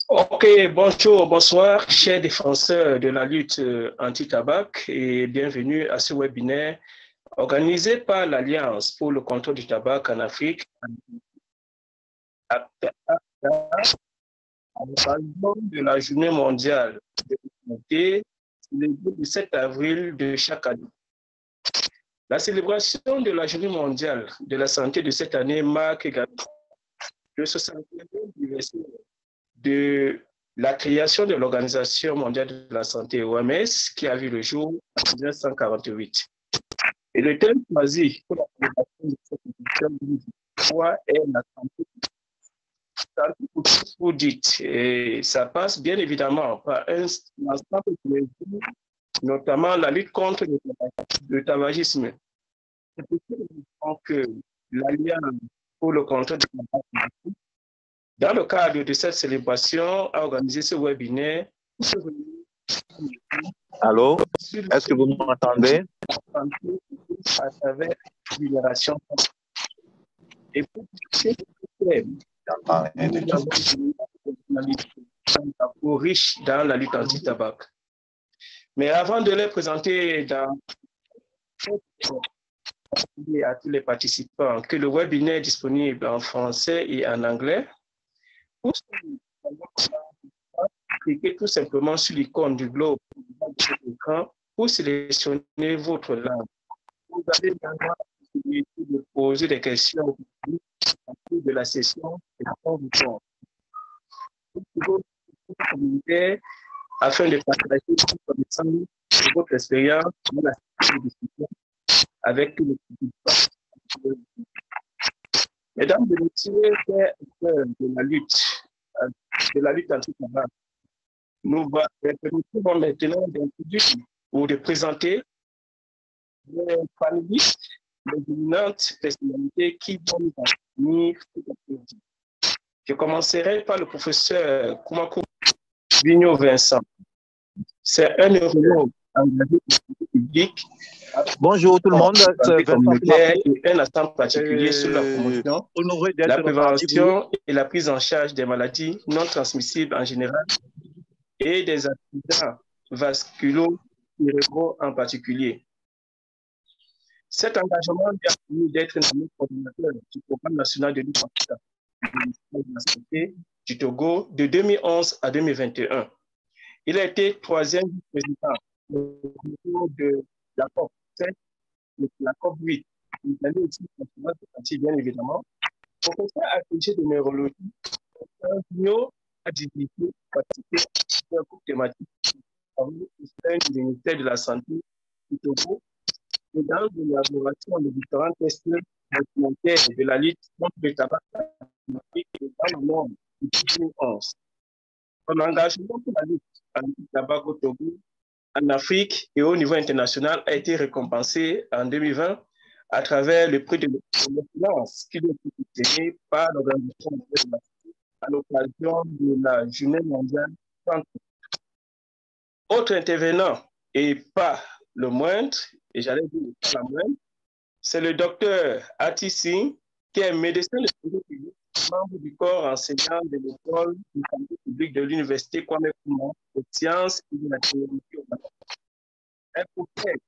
Ok, bonjour, bonsoir, chers défenseurs de la lutte anti-tabac et bienvenue à ce webinaire organisé par l'Alliance pour le contrôle du tabac en Afrique à l'occasion de la Journée mondiale de la santé, le 7 avril de chaque année. La célébration de la Journée mondiale de la santé de cette année marque également le 61e anniversaire de la création de l'Organisation mondiale de la santé, OMS, qui a vu le jour en 1948. Et le thème choisi pour la célébration de cette édition est la santé pour tous vous dites. Et ça passe bien évidemment par un ensemble de mesures, notamment la lutte contre le tabagisme. C'est pour que l'Alliance pour le contrôle du tabac, dans le cadre de cette célébration, a organisé ce webinaire. Allô, est-ce que vous m'entendez? À travers génération. Et pour riche dans la lutte anti-tabac. Mais avant de les présenter à tous les participants que le webinaire est disponible en français et en anglais, cliquez tout simplement sur l'icône du globe pour sélectionner votre langue. Vous avez également la possibilité de poser des questions au cours de la session et afin de partager votre connaissance et votre expérience dans la discussion avec tous les participants. Mesdames et messieurs, de la lutte anti-tabac, nous pouvons maintenant d'introduire ou de présenter les panélistes, les dominantes personnalités qui vont nous venir. Je commencerai par le professeur Koumakou Vigno Vincent. C'est un neurologue engagé dans la santé publique. Bonjour tout le monde. Et un accent particulier sur la promotion, la prévention et la prise en charge des maladies non transmissibles en général et des accidents vasculo-cérébraux en particulier. Cet engagement lui a permis d'être nommé coordinateur du programme national de lutte contre la santé du Togo de 2011 à 2021. Il a été troisième vice-président de la COP 7 et la COP 8. Il a aussi bien évidemment. Professeur agrégé de neurologie, Vigno a participé à un groupe thématique au sein du ministère de la Santé du Togo et dans l'élaboration de différents tests documentaires de la lutte contre le tabac en Afrique et dans le monde de 2011. Son engagement pour la lutte anti-tabac au Togo, en Afrique et au niveau international a été récompensé en 2020 à travers le prix de l'excellence qui a été obtenu par l'Organisation mondiale de la santé à l'occasion de la Journée mondiale de la santé. Autre intervenant, et pas le moindre, et j'allais dire pas la moindre, c'est le docteur Ati Singh, qui est médecin de santé publique, membre du corps enseignant de l'école de santé publique de l'Université Kwame Nkrumah aux sciences et de la technologie au Maroc. Elle possède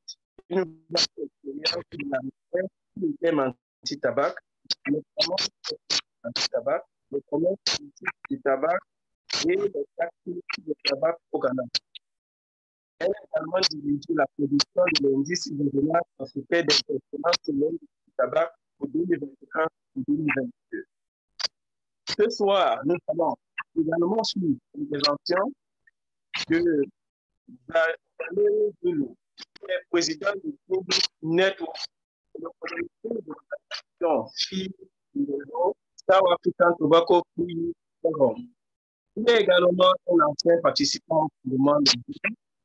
une vaste expérience de la recherche sur le thème anti-tabac, notamment anti-tabac, le commerce du tabac et les activités de tabac au Ghana. Elle a également dirigé la production de l'indice régional africain des performances du tabac pour 2021 et 2022. Ce soir, nous allons également suivre une présentation de Valérie Bello, qui est président du groupe Network de l'organisation South African Tobacco Free Forum. Il est également un ancien participant au mouvement de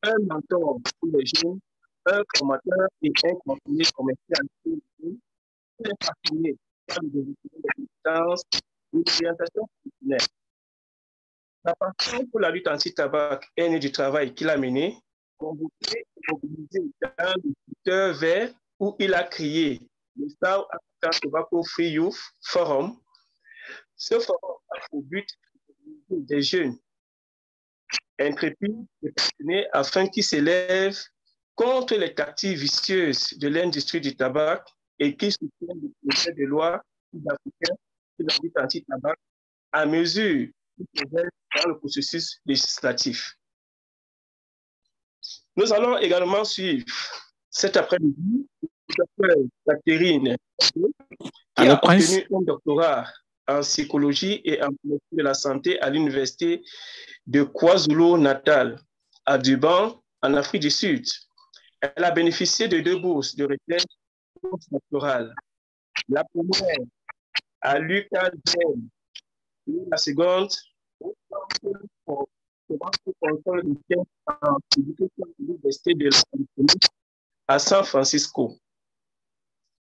un mentor pour les jeunes, un formateur et un conseiller commercial. Il est passionné par le développement des compétences et l'orientation professionnelle. La passion pour la lutte anti-tabac est née du travail qu'il a mené, convoqué et mobilisé dans le secteur vert où il a créé le South African Tobacco Free Youth Forum. Ce forum a pour but de mobiliser des jeunes intrépide et passionné afin qu'il s'élève contre les tactiques vicieuses de l'industrie du tabac et qui soutient le projet de loi sud-africain sur la lutte anti-tabac à mesure qu'il progresse dans le processus législatif. Nous allons également suivre cet après-midi Dr Catherine qui a obtenu un doctorat en psychologie et en médecine de la santé à l'université de KwaZulu-Natal à Durban, en Afrique du Sud. Elle a bénéficié de 2 bourses de recherche postdoctorale. La première à l'UQAM et la seconde au contrôle de recherche en éducation de l'université de la Californie à San Francisco,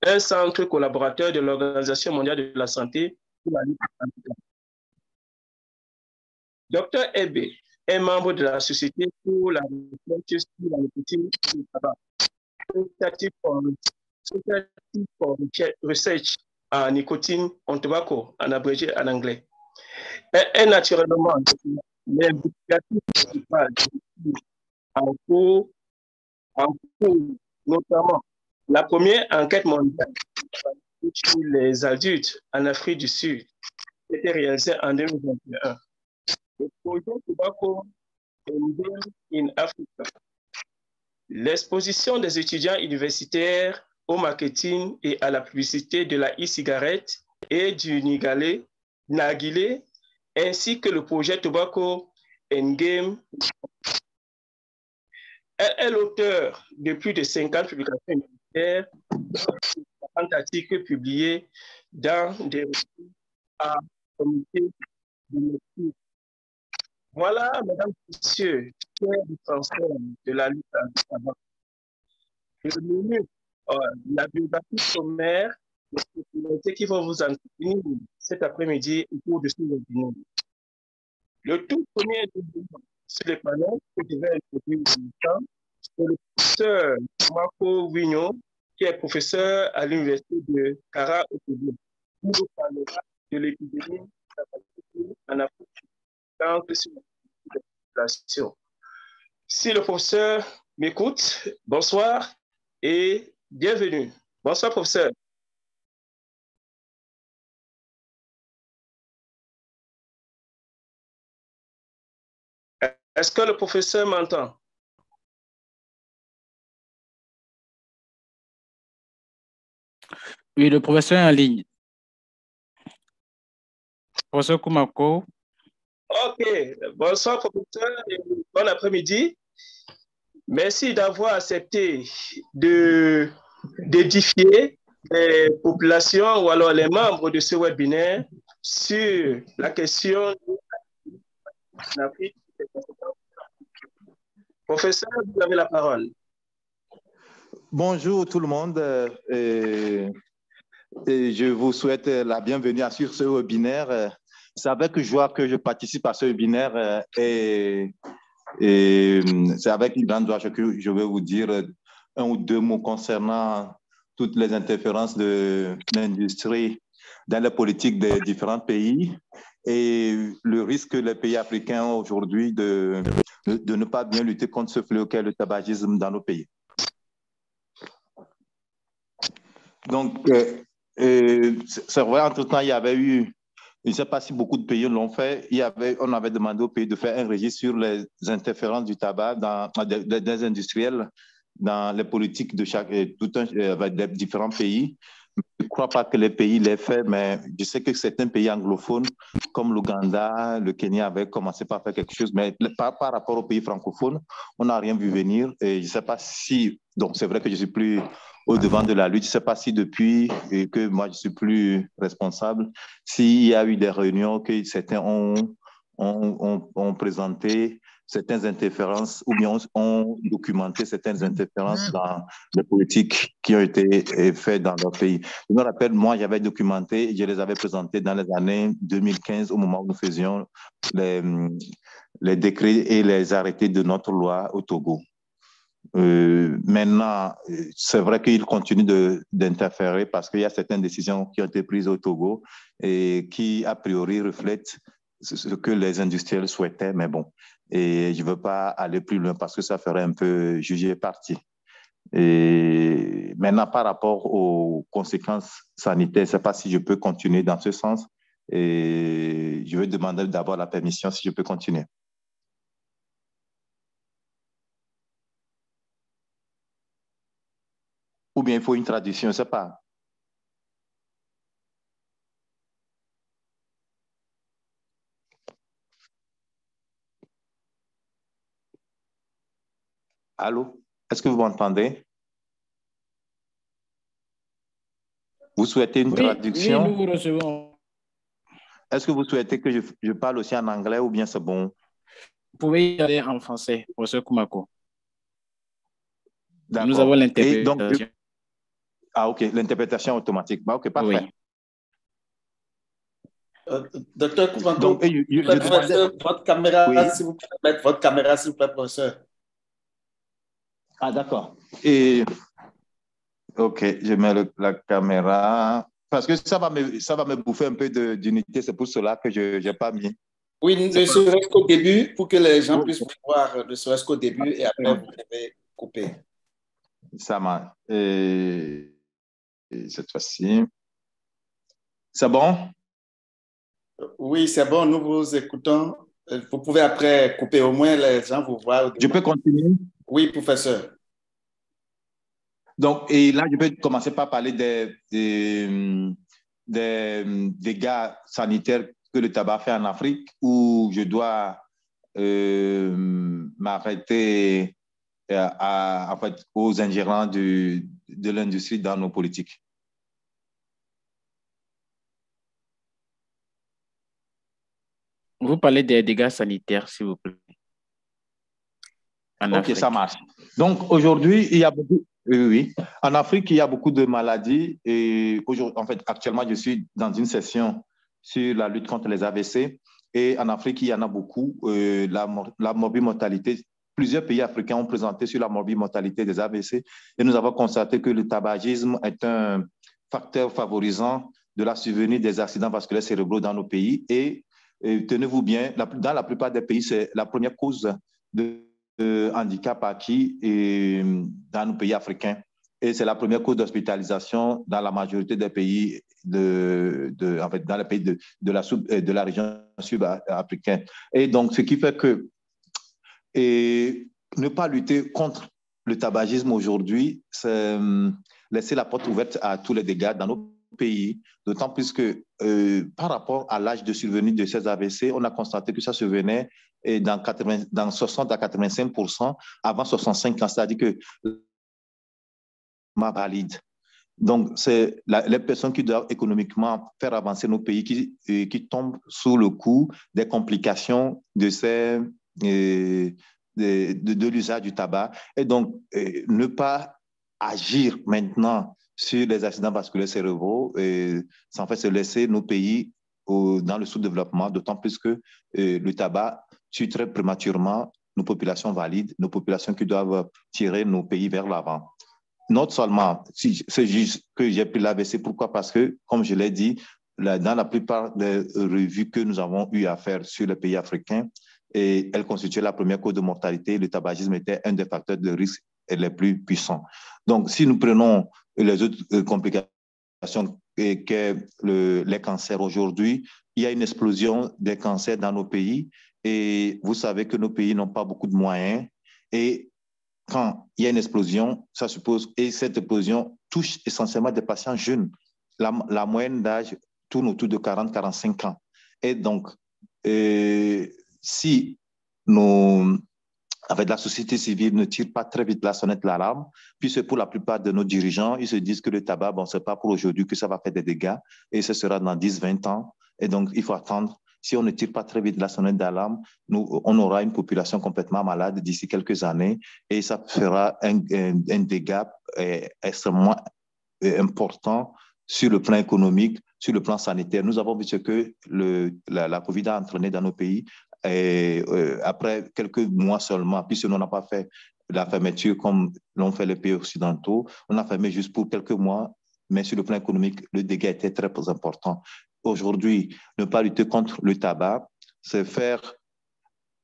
un centre collaborateur de l'Organisation mondiale de la santé pour la lutte anti-tabac. Dr Ebe est membre de la Société pour la recherche sur la nicotine et le tabac, Society for Research en nicotine and tobacco, en abrégé en anglais. Elle est naturellement l'investigatrice principale en cours, notamment la première enquête mondiale sur les adultes en Afrique du Sud qui a été réalisée en 2021. Le projet Tobacco in Africa. L'exposition des étudiants universitaires au marketing et à la publicité de la e-cigarette et du narguilé, ainsi que le projet Tobacco and Game. Elle est l'auteur de plus de 50 publications universitaires, 40 articles publiés dans des revues à comité de lecture. Voilà, mesdames et messieurs, chers défenseurs de la lutte anti-tabac. Le menu, la biographie sommaire, les spécialités qui vont vous entretenir cet après-midi au cours de ce webinaire. Le tout premier sur le panel que je vais introduire maintenant, c'est le professeur Marco Vignon, qui est professeur à l'université de Kara au Togo. Il nous parlera de l'épidémie en Afrique sur la population. Si le professeur m'écoute, bonsoir et bienvenue. Bonsoir, professeur. Est-ce que le professeur m'entend? Oui, le professeur est en ligne. Professeur Kumako. Ok, bonsoir, professeur, et bon après-midi. Merci d'avoir accepté d'édifier les populations ou alors les membres de ce webinaire sur la question de l'Afrique. Professeur, vous avez la parole. Bonjour tout le monde. Et je vous souhaite la bienvenue sur ce webinaire. C'est avec joie que je participe à ce webinaire et c'est avec une grande joie que je vais vous dire 1 ou 2 mots concernant toutes les interférences de l'industrie dans la politique des différents pays et le risque que les pays africains ont aujourd'hui de ne pas bien lutter contre ce fléau qu'est le tabagisme dans nos pays. Donc, c'est vrai, entre-temps, il y avait eu, je ne sais pas si beaucoup de pays l'ont fait, on avait demandé aux pays de faire un registre sur les interférences du tabac des industriels dans les politiques de des différents pays. Je ne crois pas que les pays l'aient fait, mais je sais que certains pays anglophones, comme l'Ouganda, le Kenya, avaient commencé par faire quelque chose, mais par rapport aux pays francophones, on n'a rien vu venir. Et je ne sais pas si, donc c'est vrai que je ne suis plus au devant de la lutte. Je ne sais pas si depuis que moi je ne suis plus responsable, s'il y a eu des réunions que certains ont présenté certaines interférences ou bien ont documenté certaines interférences dans les politiques qui ont été faites dans leur pays. Je me rappelle, moi, j'avais documenté et je les avais présentés dans les années 2015 au moment où nous faisions les décrets et les arrêtés de notre loi au Togo. Maintenant, c'est vrai qu'il continue d'interférer parce qu'il y a certaines décisions qui ont été prises au Togo et qui, a priori, reflètent ce que les industriels souhaitaient, mais bon, et je ne veux pas aller plus loin parce que ça ferait un peu juger parti. Et maintenant, par rapport aux conséquences sanitaires, je ne sais pas si je peux continuer dans ce sens. Et je vais demander d'abord la permission si je peux continuer. Ou bien il faut une traduction, je ne sais pas. Allô? Est-ce que vous m'entendez? Vous souhaitez une traduction? Oui, nous vous recevons. Est-ce que vous souhaitez que je parle aussi en anglais ou bien c'est bon? Vous pouvez y aller en français, professeur Kumako. D'accord. Nous avons l'interprétation. Ah, ok, l'interprétation automatique. Bah, ok, parfait. Oui. Docteur Kumako, donc, votre caméra, oui. s'il vous plaît, mettre votre caméra, s'il vous plaît, professeur. Ah, d'accord. Et ok, je mets la caméra parce que ça va me bouffer un peu d'unité. C'est pour cela que je n'ai pas mis. Oui, ne serait-ce qu'au début, pour que les gens puissent vous voir, ne serait-ce qu'au début, et après, vous devez couper. Ça marche. Et cette fois-ci, c'est bon? Oui, c'est bon, nous vous écoutons. Vous pouvez après couper, au moins les gens vous voient. Je peux continuer? Oui, professeur. Donc, et là, je peux commencer par parler des dégâts sanitaires que le tabac fait en Afrique, où je dois m'arrêter en fait, aux ingérents de l'industrie dans nos politiques. Vous parlez des dégâts sanitaires, s'il vous plaît. Ok, Afrique. Ça marche. Donc, aujourd'hui, il y a beaucoup... Oui. En Afrique, il y a beaucoup de maladies. Et en fait, actuellement, je suis dans une session sur la lutte contre les AVC. Et en Afrique, il y en a beaucoup. La morbimortalité, plusieurs pays africains ont présenté sur la morbimortalité des AVC. Et nous avons constaté que le tabagisme est un facteur favorisant de la survenue des accidents vasculaires cérébraux dans nos pays. Et tenez-vous bien, dans la plupart des pays, c'est la première cause de handicap acquis dans nos pays africains. Et c'est la première cause d'hospitalisation dans la majorité des pays, en fait, dans les pays de la région sud-africaine. Et donc, ce qui fait que ne pas lutter contre le tabagisme aujourd'hui, c'est laisser la porte ouverte à tous les dégâts dans nos pays, d'autant plus que par rapport à l'âge de survenue de ces AVC, on a constaté que ça survenait dans 60 à 85% avant 65 ans, c'est-à-dire que valide. Donc, c'est les personnes qui doivent économiquement faire avancer nos pays qui tombent sous le coup des complications de l'usage du tabac. Et donc, ne pas agir maintenant sur les accidents vasculaires cérébraux, c'est en fait se laisser nos pays dans le sous-développement, d'autant plus que le tabac tue très prématurément nos populations valides, nos populations qui doivent tirer nos pays vers l'avant. Non seulement, c'est juste que j'ai pris l'AVC, pourquoi? Parce que, comme je l'ai dit, dans la plupart des revues que nous avons eu à faire sur les pays africains, et elle constituait la première cause de mortalité, le tabagisme était un des facteurs de risque les plus puissants. Donc, si nous prenons les autres complications que les cancers aujourd'hui, il y a une explosion des cancers dans nos pays et vous savez que nos pays n'ont pas beaucoup de moyens et quand il y a une explosion, ça suppose, et cette explosion touche essentiellement des patients jeunes. La moyenne d'âge tourne autour de 40-45 ans. Et donc, si avec la société civile ne tire pas très vite la sonnette d'alarme, puisque pour la plupart de nos dirigeants, ils se disent que le tabac, bon, ce n'est pas pour aujourd'hui que ça va faire des dégâts, et ce sera dans 10-20 ans. Et donc, il faut attendre. Si on ne tire pas très vite la sonnette d'alarme, on aura une population complètement malade d'ici quelques années, et ça fera un dégât extrêmement important sur le plan économique, sur le plan sanitaire. Nous avons vu ce que la COVID a entraîné dans nos pays. Et après quelques mois seulement, puisque on n'a pas fait la fermeture comme l'ont fait les pays occidentaux, on a fermé juste pour quelques mois, mais sur le plan économique, le dégât était très important. Aujourd'hui, ne pas lutter contre le tabac, c'est faire,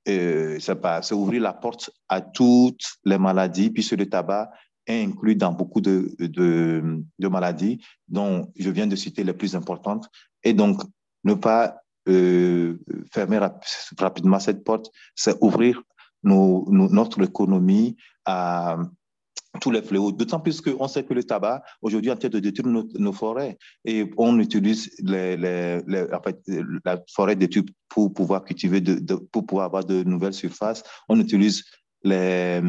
c'est ouvrir la porte à toutes les maladies, puisque le tabac est inclus dans beaucoup de maladies, dont je viens de citer les plus importantes. Et donc, ne pas fermer rapidement cette porte, c'est ouvrir notre économie à tous les fléaux, d'autant plus qu'on sait que le tabac, aujourd'hui, en train de détruire nos forêts. Et on utilise en fait, la forêt d'études pour pouvoir cultiver, pour pouvoir avoir de nouvelles surfaces. On utilise le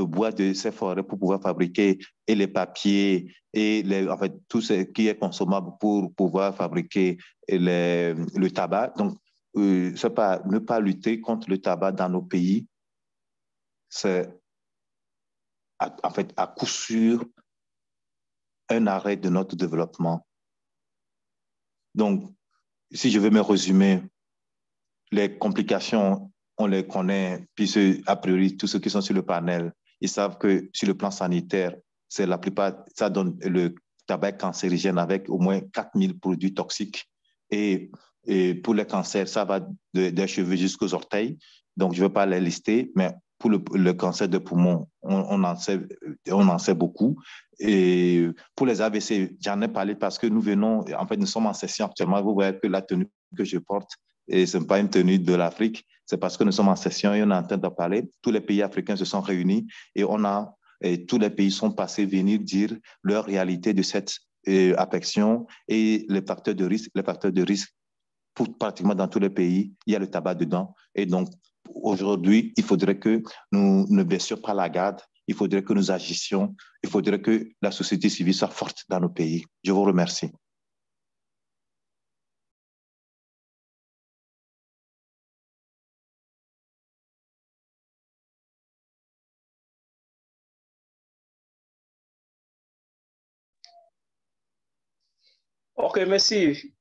bois de ces forêts pour pouvoir fabriquer et les papiers et en fait, tout ce qui est consommable pour pouvoir fabriquer le tabac. Donc, c'est pas, ne pas lutter contre le tabac dans nos pays, c'est en fait, à coup sûr, un arrêt de notre développement. Donc, si je veux me résumer, les complications, on les connaît, puisque, a priori, tous ceux qui sont sur le panel, ils savent que sur le plan sanitaire, c'est la plupart, ça donne le tabac cancérigène avec au moins 4000 produits toxiques. Et pour les cancers, ça va des cheveux jusqu'aux orteils. Donc, je ne vais pas les lister, mais pour le cancer de poumon, on en sait beaucoup. Et pour les AVC, j'en ai parlé parce que nous sommes en session actuellement. Vous voyez que la tenue que je porte, et ce n'est pas une tenue de l'Afrique, c'est parce que nous sommes en session et on est en train de parler. Tous les pays africains se sont réunis et tous les pays sont passés venir dire leur réalité de cette affection et les facteurs de risque. Les facteurs de risque, pratiquement dans tous les pays, il y a le tabac dedans. Et donc, aujourd'hui, il faudrait que nous ne baissions pas la garde, il faudrait que nous agissions, il faudrait que la société civile soit forte dans nos pays. Je vous remercie. Ok, merci.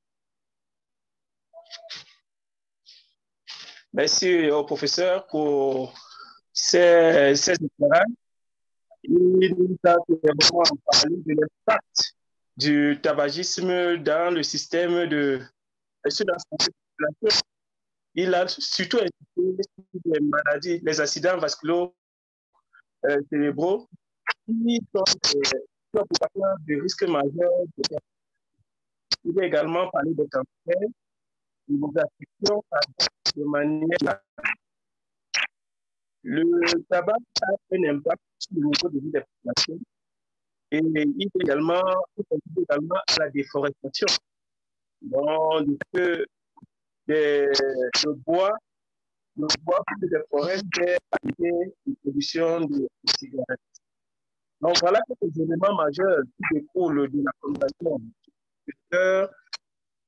Merci au professeur pour ces éclairages. Il nous a vraiment parlé de l'impact du tabagisme dans le système de la santé de la population. Il a surtout insisté sur les maladies, les accidents vasculaires cérébraux qui sont de risques majeurs. Il a également parlé de cancer, de affections de manière. Le tabac a un impact sur le niveau de vie des populations et il contribue également à la déforestation. Donc, le bois des forêts fait arrêter la production de cigarettes. Donc, voilà quelques éléments majeurs qui découlent de la conversation du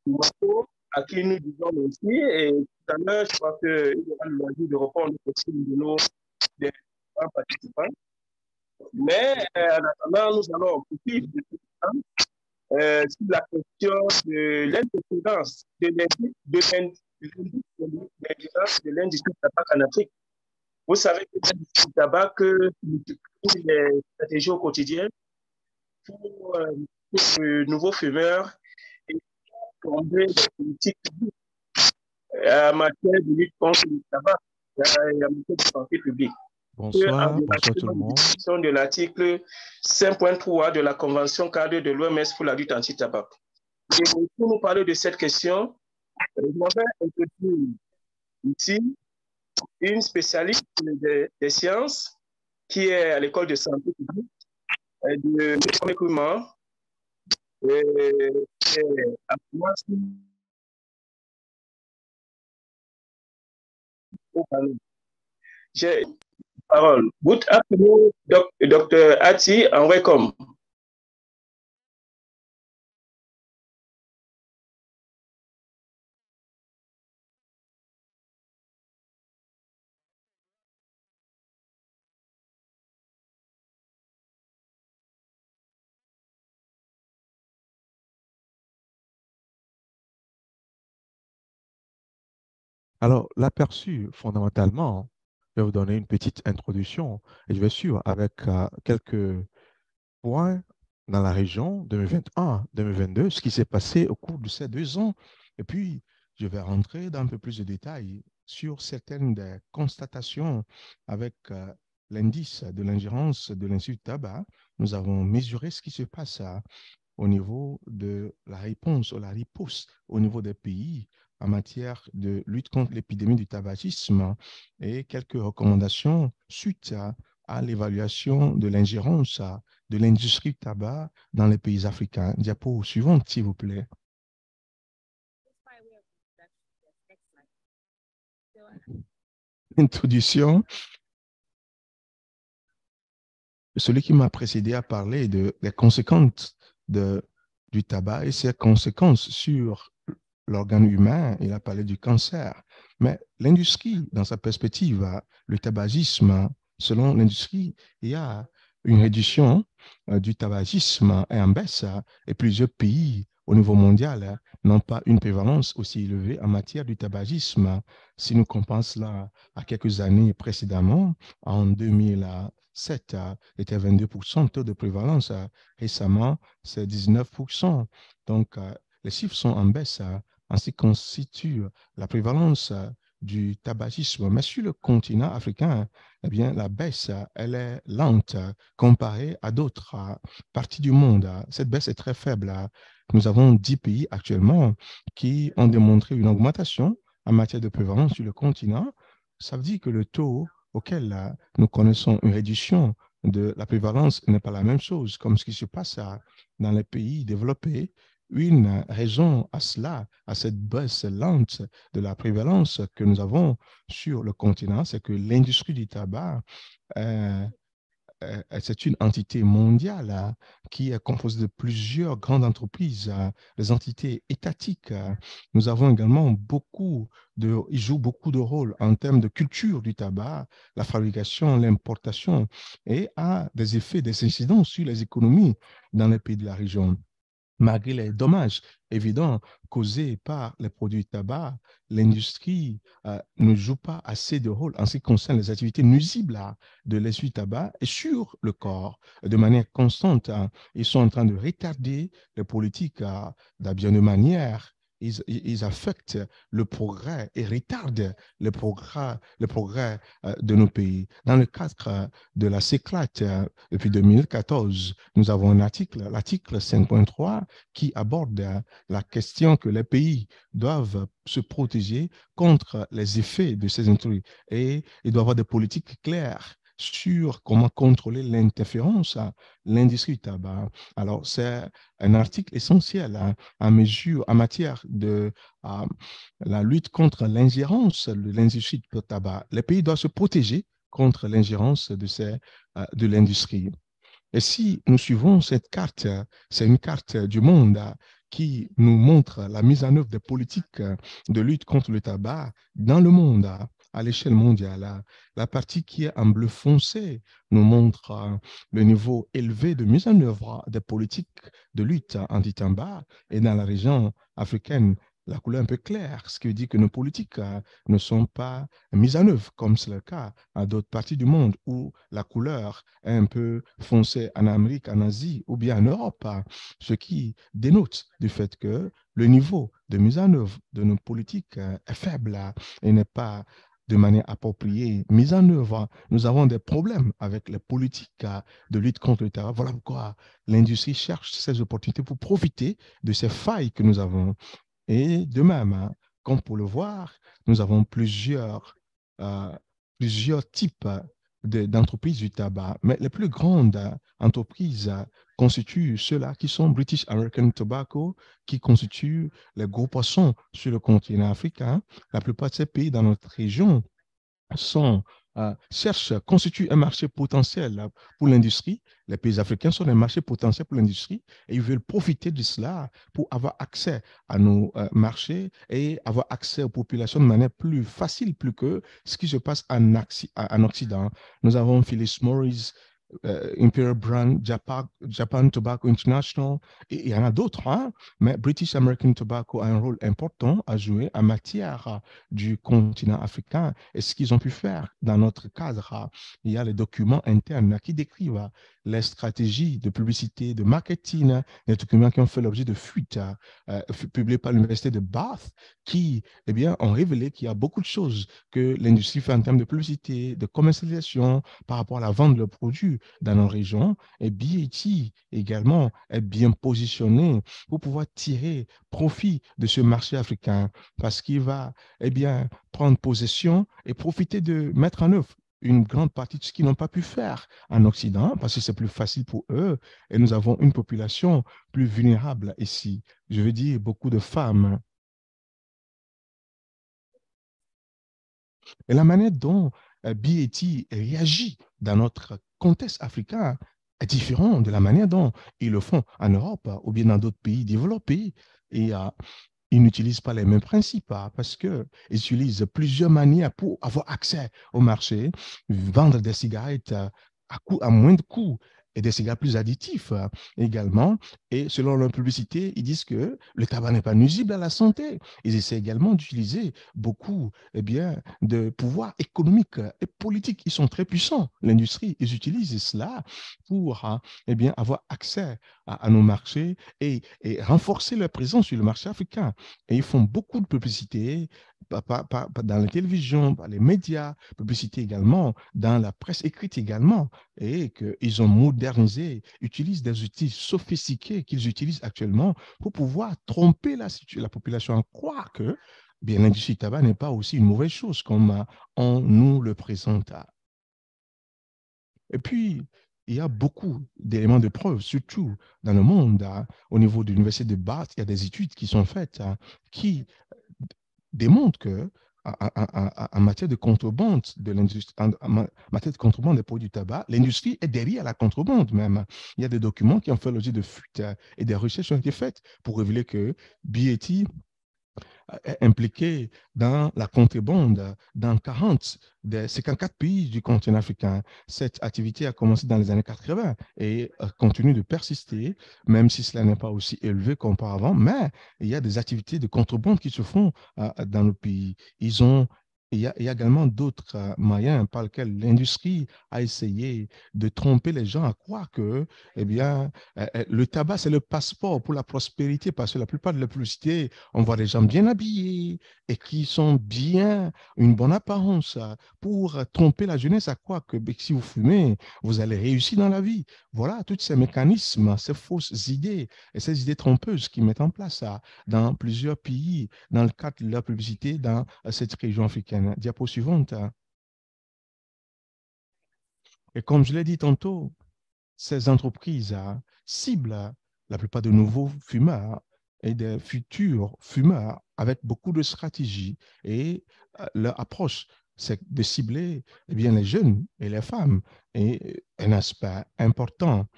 Marco, à qui nous disons merci. Et tout à l'heure, je crois qu'il y aura le loisir de répondre aux questions de nos participants. Mais en attendant, nous allons poursuivre sur la question de l'indépendance de l'industrie du tabac en Afrique. Vous savez que l'industrie du tabac utilise les stratégies au quotidien pour de nouveaux fumeurs et combler les politiques publiques en matière de lutte contre le tabac et en matière de santé publique. Bonsoir tout le monde. De l'article 5.3 de la Convention cadre de l'OMS pour la lutte anti-tabac. Et pour nous parler de cette question, je vais introduire ici une spécialiste des sciences qui est à l'école de santé publique de recrutement. J'ai parole. Good afternoon, Dr. Ati, and welcome. Alors, l'aperçu, fondamentalement, je vais vous donner une petite introduction et je vais suivre avec quelques points dans la région 2021-2022, ce qui s'est passé au cours de ces 2 ans. Et puis, je vais rentrer dans un peu plus de détails sur certaines des constatations avec l'indice de l'ingérence de l'Institut Tabac. Nous avons mesuré ce qui se passe au niveau de la réponse ou la riposte au niveau des pays en matière de lutte contre l'épidémie du tabagisme et quelques recommandations suite à l'évaluation de l'ingérence de l'industrie du tabac dans les pays africains. Diapo suivante, s'il vous plaît. Introduction. Celui qui m'a précédé a parlé des conséquences du tabac et ses conséquences sur l'organe humain. Il a parlé du cancer. Mais l'industrie, dans sa perspective, le tabagisme, selon l'industrie, il y a une réduction du tabagisme et en baisse et plusieurs pays au niveau mondial n'ont pas une prévalence aussi élevée en matière du tabagisme. Si nous comparons cela à quelques années précédemment, en 2007, était 22% de taux de prévalence. Récemment, c'est 19%. Donc, les chiffres sont en baisse en ce qui constitue la prévalence du tabagisme. Mais sur le continent africain, eh bien, la baisse, elle est lente comparée à d'autres parties du monde. Cette baisse est très faible. Nous avons 10 pays actuellement qui ont démontré une augmentation en matière de prévalence sur le continent. Ça veut dire que le taux auquel nous connaissons une réduction de la prévalence n'est pas la même chose, comme ce qui se passe dans les pays développés. Une raison à cela, à cette baisse lente de la prévalence que nous avons sur le continent, c'est que l'industrie du tabac, c'est une entité mondiale qui est composée de plusieurs grandes entreprises, des entités étatiques. Nous avons également ils jouent beaucoup de rôles en termes de culture du tabac, la fabrication, l'importation, et a des effets, des incidences sur les économies dans les pays de la région. Malgré les dommages évidents causés par les produits tabac, l'industrie ne joue pas assez de rôle en ce qui concerne les activités nuisibles de l'industrie tabac et sur le corps. De manière constante, ils sont en train de retarder les politiques bien de manière. Ils affectent le progrès et retardent le progrès de nos pays. Dans le cadre de la CECLAT, depuis 2014, nous avons un article, l'article 5.3, qui aborde la question que les pays doivent se protéger contre les effets de ces intrus et ils doivent avoir des politiques claires sur comment contrôler l'interférence à l'industrie du tabac. Alors, c'est un article essentiel en matière de la lutte contre l'ingérence de l'industrie du tabac. Les pays doivent se protéger contre l'ingérence de l'industrie. Et si nous suivons cette carte, c'est une carte du monde qui nous montre la mise en œuvre des politiques de lutte contre le tabac dans le monde, à l'échelle mondiale. La partie qui est en bleu foncé nous montre le niveau élevé de mise en œuvre des politiques de lutte anti-tabac et dans la région africaine, la couleur un peu claire, ce qui veut dire que nos politiques ne sont pas mises en œuvre, comme c'est le cas à d'autres parties du monde où la couleur est un peu foncée en Amérique, en Asie ou bien en Europe, ce qui dénote du fait que le niveau de mise en œuvre de nos politiques est faible et n'est pas de manière appropriée mise en œuvre. Nous avons des problèmes avec les politiques de lutte contre le tabac. Voilà pourquoi l'industrie cherche ces opportunités pour profiter de ces failles que nous avons. Et de même, comme pour le voir, nous avons plusieurs types d'entreprises du tabac, mais les plus grandes entreprises constituent ceux-là qui sont British American Tobacco, qui constituent les gros poissons sur le continent africain. La plupart de ces pays dans notre région constituent un marché potentiel pour l'industrie. Les pays africains sont un marché potentiel pour l'industrie et ils veulent profiter de cela pour avoir accès à nos marchés et avoir accès aux populations de manière plus facile, plus que ce qui se passe en Occident. Nous avons Phyllis Morris Imperial Brand, Japan Tobacco International, et il y en a d'autres, hein, mais British American Tobacco a un rôle important à jouer en matière du continent africain. Et ce qu'ils ont pu faire dans notre cadre, il y a les documents internes qui décrivent les stratégies de publicité, de marketing, des documents qui ont fait l'objet de fuites publiées par l'Université de Bath, qui eh bien, ont révélé qu'il y a beaucoup de choses que l'industrie fait en termes de publicité, de commercialisation, par rapport à la vente de leurs produits dans nos régions. Et BAT également est bien positionné pour pouvoir tirer profit de ce marché africain parce qu'il va eh bien, prendre possession et profiter de mettre en œuvre une grande partie de ce qu'ils n'ont pas pu faire en Occident parce que c'est plus facile pour eux et nous avons une population plus vulnérable ici. Je veux dire, beaucoup de femmes. Et la manière dont BAT réagit dans notre contexte africain est différente de la manière dont ils le font en Europe ou bien dans d'autres pays développés. Et ils n'utilisent pas les mêmes principes parce qu'ils utilisent plusieurs manières pour avoir accès au marché, vendre des cigarettes à moins de coûts et des cigarettes plus additifs également. Et selon leur publicité, ils disent que le tabac n'est pas nuisible à la santé. Ils essaient également d'utiliser beaucoup de pouvoir économique et politique. Ils sont très puissants, l'industrie. Ils utilisent cela pour avoir accès à nos marchés et renforcer leur présence sur le marché africain. Et ils font beaucoup de publicité dans la télévision, par les médias, publicité également, dans la presse écrite également, et qu'ils ont modernisé, utilisent des outils sophistiqués qu'ils utilisent actuellement pour pouvoir tromper la population à croire que bien, l'industrie du tabac n'est pas aussi une mauvaise chose comme on nous le présente. Et puis, il y a beaucoup d'éléments de preuve, surtout dans le monde. Au niveau de l'Université de Bath, il y a des études qui sont faites qui démontrent que en matière de contrebande de l'industrie, en matière de contrebande des produits du tabac, l'industrie est derrière la contrebande même. Il y a des documents qui ont fait l'objet de fuites et des recherches ont été faites pour révéler que BAT est impliqué dans la contrebande dans 40 des 54 pays du continent africain. Cette activité a commencé dans les années 80 et continue de persister, même si cela n'est pas aussi élevé qu'auparavant, mais il y a des activités de contrebande qui se font dans nos pays. Il y a également d'autres moyens par lesquels l'industrie a essayé de tromper les gens à croire que le tabac, c'est le passeport pour la prospérité parce que la plupart de la publicité, on voit des gens bien habillés et qui sont bien, une bonne apparence pour tromper la jeunesse à croire que si vous fumez, vous allez réussir dans la vie. Voilà, tous ces mécanismes, ces fausses idées et ces idées trompeuses qui mettent en place dans plusieurs pays dans le cadre de la publicité dans cette région africaine. Diapo suivante. Et comme je l'ai dit tantôt, ces entreprises ciblent la plupart de nouveaux fumeurs et des futurs fumeurs avec beaucoup de stratégie. Et leur approche, c'est de cibler les jeunes et les femmes. Et un aspect important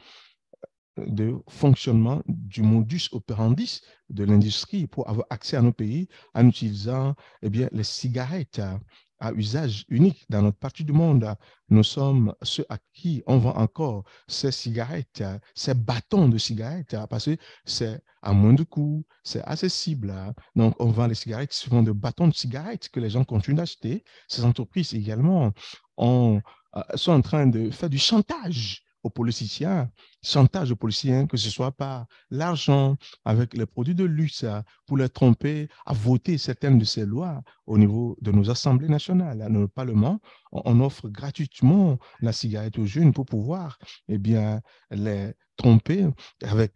de fonctionnement du modus operandi de l'industrie pour avoir accès à nos pays en utilisant les cigarettes à usage unique dans notre partie du monde. Nous sommes ceux à qui on vend encore ces cigarettes, ces bâtons de cigarettes, parce que c'est à moins de coût, c'est accessible. Donc, on vend les cigarettes qui sont de bâtons de cigarettes que les gens continuent d'acheter. Ces entreprises également sont en train de faire du chantage aux politiciens, chantage aux politiciens, que ce soit par l'argent, avec les produits de luxe, pour les tromper à voter certaines de ces lois au niveau de nos assemblées nationales. Dans le Parlement, on offre gratuitement la cigarette aux jeunes pour pouvoir les tromper avec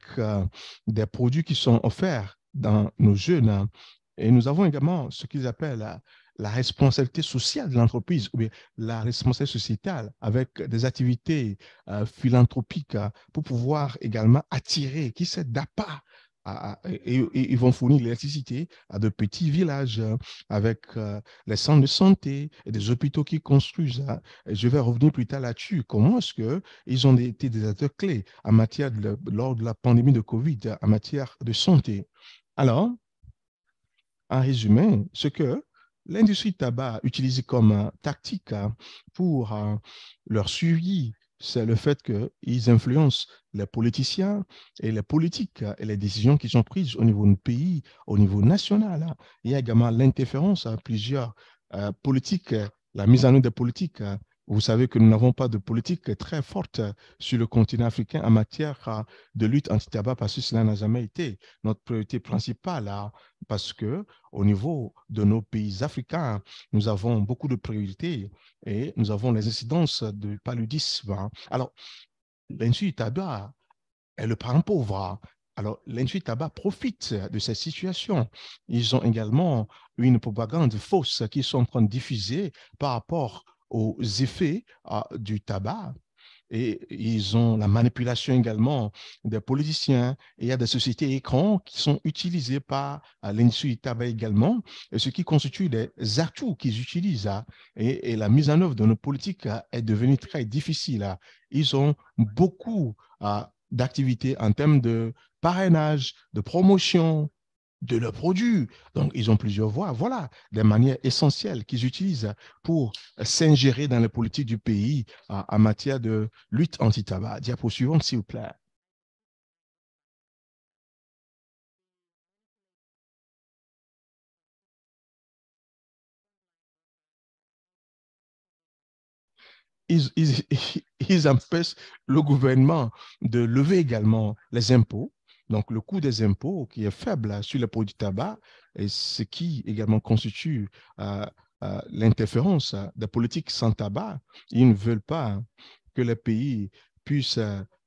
des produits qui sont offerts dans nos jeunes. Et nous avons également ce qu'ils appellent la responsabilité sociale de l'entreprise ou bien la responsabilité sociétale avec des activités philanthropiques pour pouvoir également attirer, qui s'aident d'APA. Et ils vont fournir l'électricité à de petits villages avec les centres de santé et des hôpitaux qui construisent. Et je vais revenir plus tard là-dessus. Comment est-ce qu'ils ont été des acteurs clés en matière lors de la pandémie de COVID, en matière de santé? Alors, en résumé, ce que l'industrie du tabac utilise comme tactique pour leur suivi c'est le fait qu'ils influencent les politiciens et les politiques et les décisions qui sont prises au niveau du pays, au niveau national. Il y a également l'interférence à plusieurs politiques, la mise en œuvre des politiques. Vous savez que nous n'avons pas de politique très forte sur le continent africain en matière de lutte anti-tabac parce que cela n'a jamais été notre priorité principale parce que au niveau de nos pays africains, nous avons beaucoup de priorités et nous avons les incidences du paludisme. Alors, l'industrie du tabac est le parent pauvre. Alors, l'industrie du tabac profite de cette situation. Ils ont également une propagande fausse qu'ils sont en train de diffuser par rapport aux effets du tabac. Et ils ont la manipulation également des politiciens. Et il y a des sociétés écrans qui sont utilisées par l'industrie du tabac également, et ce qui constitue des atouts qu'ils utilisent. Et la mise en œuvre de nos politiques est devenue très difficile. Ils ont beaucoup d'activités en termes de parrainage, de promotion de leurs produits. Donc, ils ont plusieurs voies. Voilà des manières essentielles qu'ils utilisent pour s'ingérer dans les politiques du pays en matière de lutte anti-tabac. Diapo suivante, s'il vous plaît. Ils empêchent le gouvernement de lever également les impôts. Donc, le coût des impôts qui est faible sur les produits tabac, et ce qui également constitue l'interférence des politiques sans tabac. Ils ne veulent pas que les pays puissent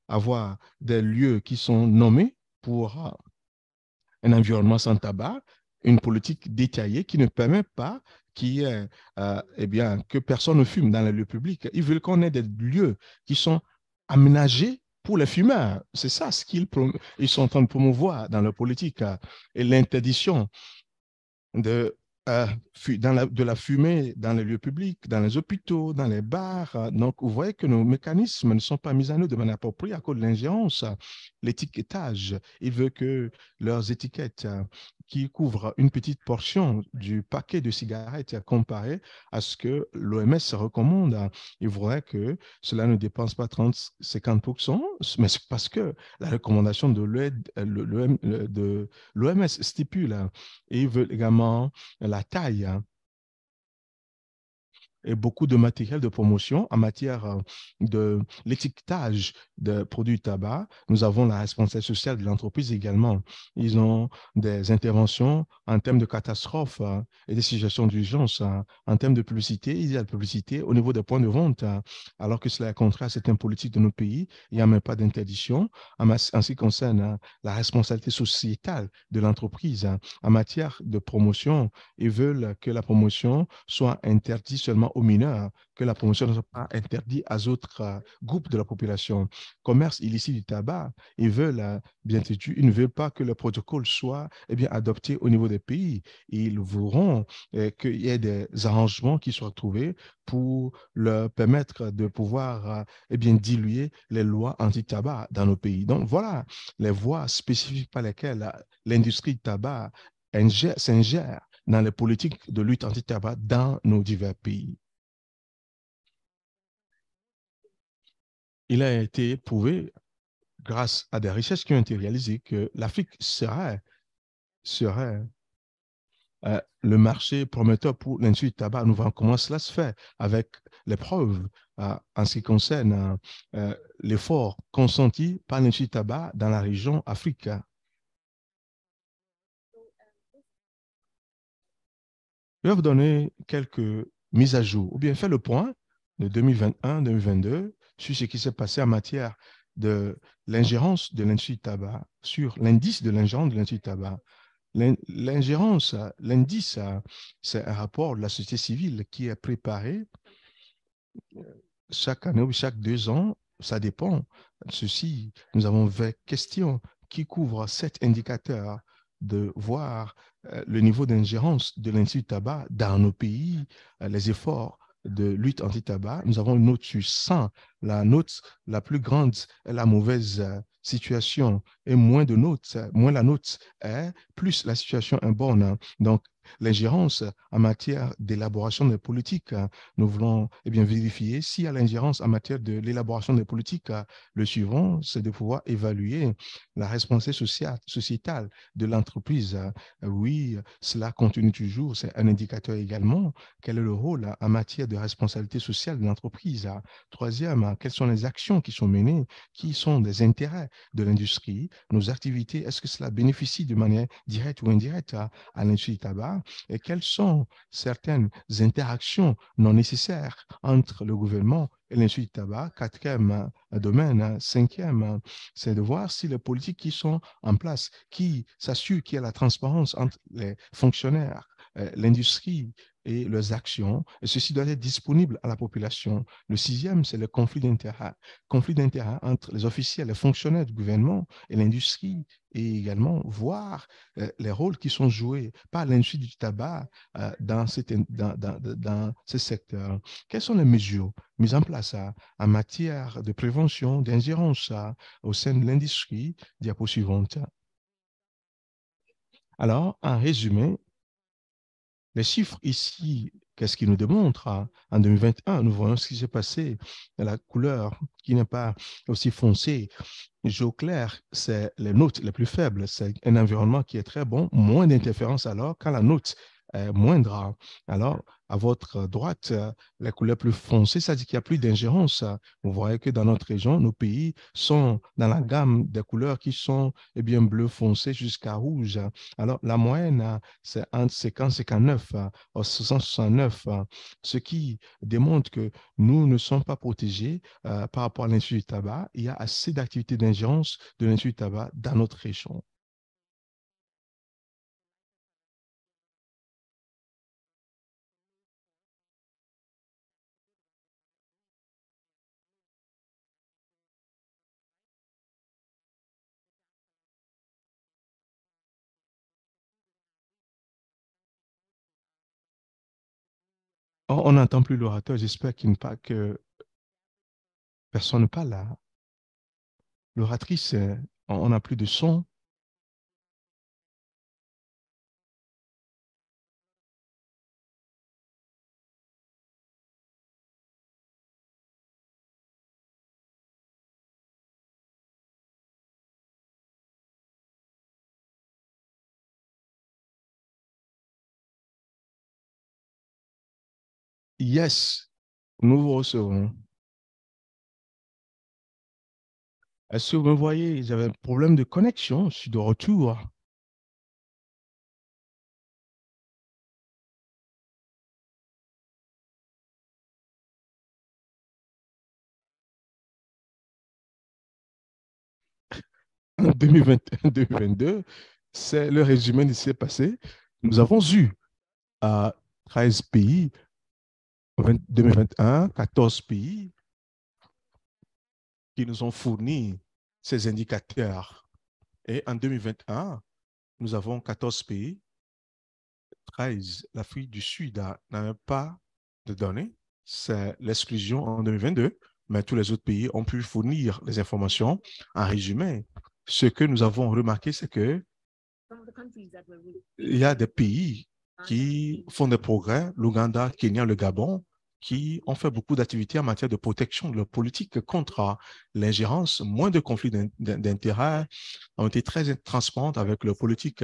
avoir des lieux qui sont nommés pour un environnement sans tabac, une politique détaillée qui ne permet pas que personne ne fume dans les lieux publics. Ils veulent qu'on ait des lieux qui sont aménagés pour les fumeurs. C'est ça ce qu'ils sont en train de promouvoir dans leur politique. Et l'interdiction de la fumée dans les lieux publics, dans les hôpitaux, dans les bars. Donc, vous voyez que nos mécanismes ne sont pas mis en œuvre de manière appropriée à cause de l'ingérence. L'étiquetage, il veut que leurs étiquettes qui couvrent une petite portion du paquet de cigarettes comparé à ce que l'OMS recommande, il faudrait que cela ne dépense pas 30-50%, mais c'est parce que la recommandation de l'OMS stipule, et ils veulent également la taille et beaucoup de matériel de promotion en matière de l'étiquetage de produits tabac. Nous avons la responsabilité sociale de l'entreprise également. Ils ont des interventions en termes de catastrophes et des situations d'urgence. En termes de publicité, il y a la publicité au niveau des points de vente, alors que cela est contraire à certaines politiques de nos pays. Il n'y a même pas d'interdiction. En ce qui concerne la responsabilité sociétale de l'entreprise en matière de promotion, ils veulent que la promotion soit interdite seulement aux mineurs, que la promotion ne soit pas interdite à d'autres groupes de la population. Commerce illicite du tabac, ils veulent, bien entendu, ils ne veulent pas que le protocole soit adopté au niveau des pays. Ils voudront qu'il y ait des arrangements qui soient trouvés pour leur permettre de pouvoir diluer les lois anti-tabac dans nos pays. Donc, voilà les voies spécifiques par lesquelles l'industrie du tabac s'ingère dans les politiques de lutte anti-tabac dans nos divers pays. Il a été prouvé, grâce à des recherches qui ont été réalisées, que l'Afrique serait le marché prometteur pour l'industrie du tabac. Nous voyons comment cela se fait avec les preuves en ce qui concerne l'effort consenti par l'industrie du tabac dans la région Afrique. Je vais vous donner quelques mises à jour, ou bien faire le point de 2021-2022 sur ce qui s'est passé en matière de l'ingérence de l'industrie du tabac, sur l'indice de l'ingérence de l'industrie du tabac. L'ingérence, l'indice, c'est un rapport de la société civile qui est préparé chaque année ou chaque 2 ans, ça dépend. Ceci, nous avons 20 questions qui couvrent 7 indicateurs de voir le niveau d'ingérence de l'industrie du tabac dans nos pays, les efforts de lutte anti-tabac. Nous avons une note sur 100. La note la plus grande est la mauvaise situation et moins la note est, plus la situation est bonne. Donc, l'ingérence en matière d'élaboration des politiques. Nous voulons vérifier s'il y a l'ingérence en matière de l'élaboration des politiques. Le suivant, c'est de pouvoir évaluer la responsabilité sociétale de l'entreprise. Oui, cela continue toujours. C'est un indicateur également. Quel est le rôle en matière de responsabilité sociale de l'entreprise? Troisième, quelles sont les actions qui sont menées? Qui sont des intérêts de l'industrie? Nos activités, est-ce que cela bénéficie de manière directe ou indirecte à l'industrie du tabac? Et quelles sont certaines interactions non nécessaires entre le gouvernement et l'industrie du tabac? Quatrième domaine. Cinquième, c'est de voir si les politiques qui sont en place, qui s'assurent qu'il y a la transparence entre les fonctionnaires, l'industrie et leurs actions, et ceci doit être disponible à la population. Le sixième, c'est le conflit d'intérêts. Conflit d'intérêts entre les officiels, les fonctionnaires du gouvernement et l'industrie, et également voir les rôles qui sont joués par l'industrie du tabac dans ce secteur. Quelles sont les mesures mises en place en matière de prévention, d'ingérence au sein de l'industrie? Diapo suivante. Alors, en résumé, les chiffres ici, qu'est-ce qu'ils nous démontrent? En 2021, nous voyons ce qui s'est passé. La couleur qui n'est pas aussi foncée, jaune clair, c'est les notes les plus faibles. C'est un environnement qui est très bon, moins d'interférences alors quand la note est moindre. Alors, à votre droite, les couleurs plus foncées, ça dit qu'il n'y a plus d'ingérence. Vous voyez que dans notre région, nos pays sont dans la gamme des couleurs qui sont bleu foncé jusqu'à rouge. Alors, la moyenne, c'est entre 50 et 59, 69, ce qui démontre que nous ne sommes pas protégés par rapport à l'industrie du tabac. Il y a assez d'activités d'ingérence de l'industrie du tabac dans notre région. On n'entend plus l'orateur. J'espère que personne ne parle là. L'oratrice, on n'a plus de son. Yes, nous vous recevons. Est-ce que vous me voyez? J'avais un problème de connexion. Je suis de retour. En 2021-2022, c'est le résumé de ce qui s'est passé. Nous avons eu 13 pays, 2021, 14 pays qui nous ont fourni ces indicateurs. Et en 2021, nous avons 14 pays, 13. L'Afrique du Sud n'a pas de données. C'est l'exclusion en 2022, mais tous les autres pays ont pu fournir les informations. En résumé, ce que nous avons remarqué, c'est que il y a des pays qui font des progrès, l'Ouganda, Kenya, le Gabon, qui ont fait beaucoup d'activités en matière de protection de leur politique contre l'ingérence, moins de conflits d'intérêts, ont été très transparentes avec leur politique.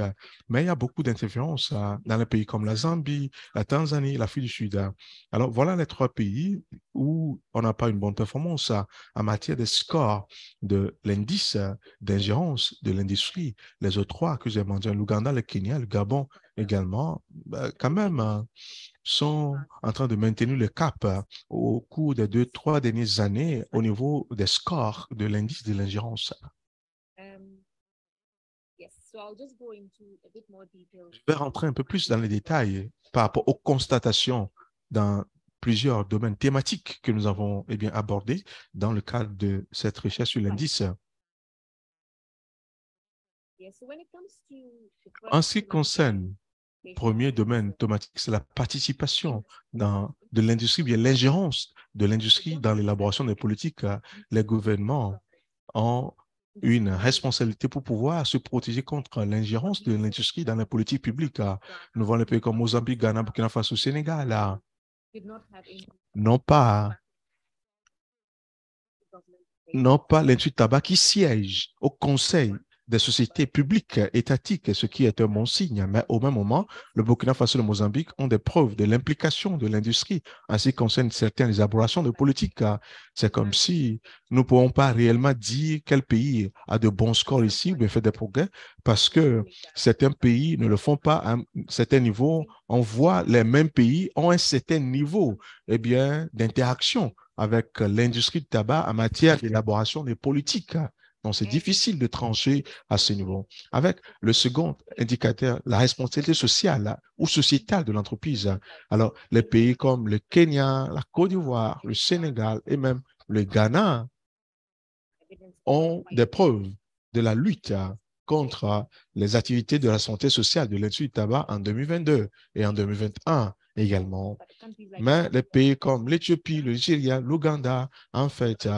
Mais il y a beaucoup d'interférences dans les pays comme la Zambie, la Tanzanie, l'Afrique du Sud. Alors, voilà les trois pays où on n'a pas une bonne performance en matière de score de l'indice d'ingérence de l'industrie. Les autres trois que j'ai mentionnés, l'Ouganda, le Kenya, le Gabon également, quand même, sont en train de maintenir le cap au cours des 2-3 dernières années au niveau des scores de l'indice de l'ingérence. Je vais rentrer un peu plus dans les détails par rapport aux constatations dans plusieurs domaines thématiques que nous avons abordés dans le cadre de cette recherche sur l'indice. En ce qui concerne le premier domaine thématique, c'est la participation de l'industrie, bien l'ingérence de l'industrie dans l'élaboration des politiques. Les gouvernements ont une responsabilité pour pouvoir se protéger contre l'ingérence de l'industrie dans les politiques publiques. Nous voyons les pays comme Mozambique, Ghana, Burkina Faso, Sénégal, non pas l'industrie du tabac qui siège au Conseil des sociétés publiques étatiques, ce qui est un bon signe. Mais au même moment, le Burkina Faso et le Mozambique ont des preuves de l'implication de l'industrie en ce qui concerne certaines élaborations de politique. C'est comme si nous ne pouvons pas réellement dire quel pays a de bons scores ici ou bien fait des progrès parce que certains pays ne le font pas à un certain niveau. On voit les mêmes pays ont un certain niveau d'interaction avec l'industrie du tabac en matière d'élaboration des politiques. Donc, c'est difficile de trancher à ce niveau. Avec le second indicateur, la responsabilité sociale ou sociétale de l'entreprise. Alors, les pays comme le Kenya, la Côte d'Ivoire, le Sénégal et même le Ghana ont des preuves de la lutte contre les activités de la santé sociale de l'industrie du tabac en 2022 et en 2021 également. Mais les pays comme l'Éthiopie, le Nigeria, l'Ouganda, en fait,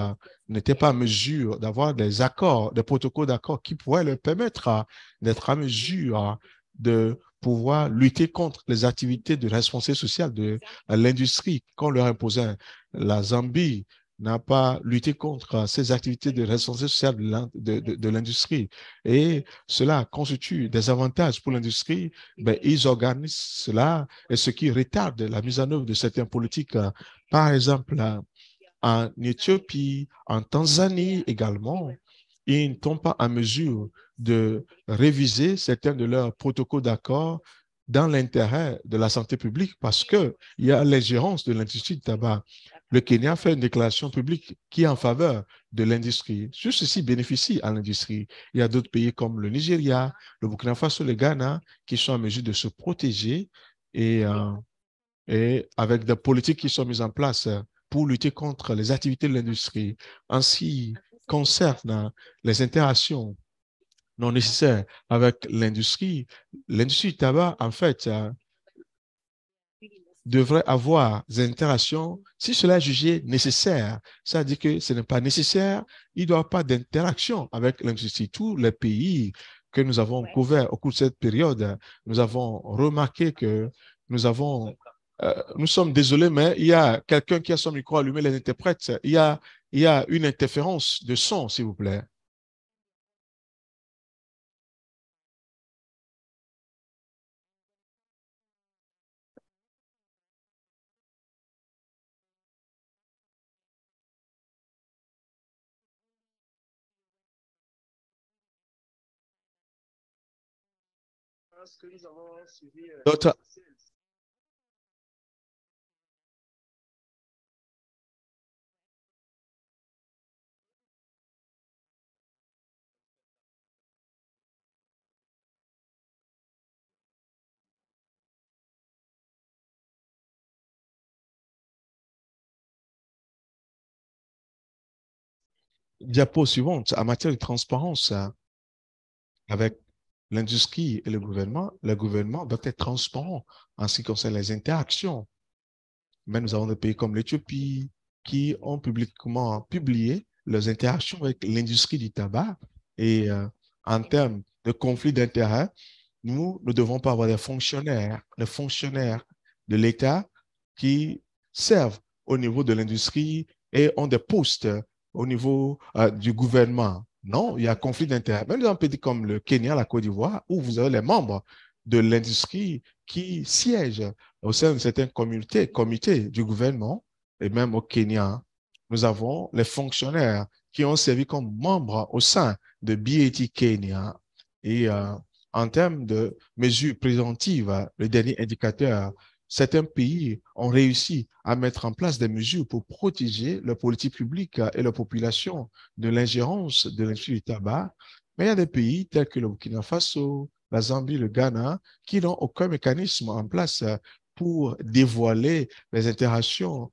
n'étaient pas en mesure d'avoir des accords, des protocoles d'accord qui pourraient leur permettre d'être en mesure de pouvoir lutter contre les activités de responsabilité sociale de l'industrie qu'on leur imposait. La Zambie n'a pas lutté contre ces activités de responsabilité sociale de l'industrie. Et cela constitue des avantages pour l'industrie. Ils organisent cela et ce qui retarde la mise en œuvre de certaines politiques. Par exemple, en Éthiopie, en Tanzanie également, ils ne sont pas en mesure de réviser certains de leurs protocoles d'accord dans l'intérêt de la santé publique parce qu'il y a l'ingérence de l'industrie du tabac. Le Kenya fait une déclaration publique qui est en faveur de l'industrie. Ceci bénéficie à l'industrie. Il y a d'autres pays comme le Nigeria, le Burkina Faso, le Ghana qui sont en mesure de se protéger et avec des politiques qui sont mises en place pour lutter contre les activités de l'industrie. En ce qui concerne les interactions non nécessaires avec l'industrie du tabac, en fait, devrait avoir des interactions si cela est jugé nécessaire. Ça veut dire que ce n'est pas nécessaire, il ne doit pas d'interaction avec l'industrie. Tous les pays que nous avons couverts au cours de cette période, nous avons remarqué que nous sommes désolés, mais il y a quelqu'un qui a son micro allumé, les interprètes. Il y a une interférence de son, s'il vous plaît. Que nous avons suivi D'autres. Diapo suivante, en matière de transparence, avec l'industrie et le gouvernement doit être transparent en ce qui concerne les interactions. Mais nous avons des pays comme l'Éthiopie qui ont publiquement publié leurs interactions avec l'industrie du tabac. Et en termes de conflit d'intérêts, nous ne devons pas avoir des fonctionnaires de l'État qui servent au niveau de l'industrie et ont des postes au niveau du gouvernement. Non, il y a conflit d'intérêts. Même dans un pays comme le Kenya, la Côte d'Ivoire, où vous avez les membres de l'industrie qui siègent au sein de certaines comités du gouvernement, et même au Kenya, nous avons les fonctionnaires qui ont servi comme membres au sein de BAT Kenya. Et en termes de mesures préventives, le dernier indicateur, certains pays ont réussi à mettre en place des mesures pour protéger leurs politiques publiques et leur population de l'ingérence de l'industrie du tabac. Mais il y a des pays tels que le Burkina Faso, la Zambie, le Ghana, qui n'ont aucun mécanisme en place pour dévoiler les interactions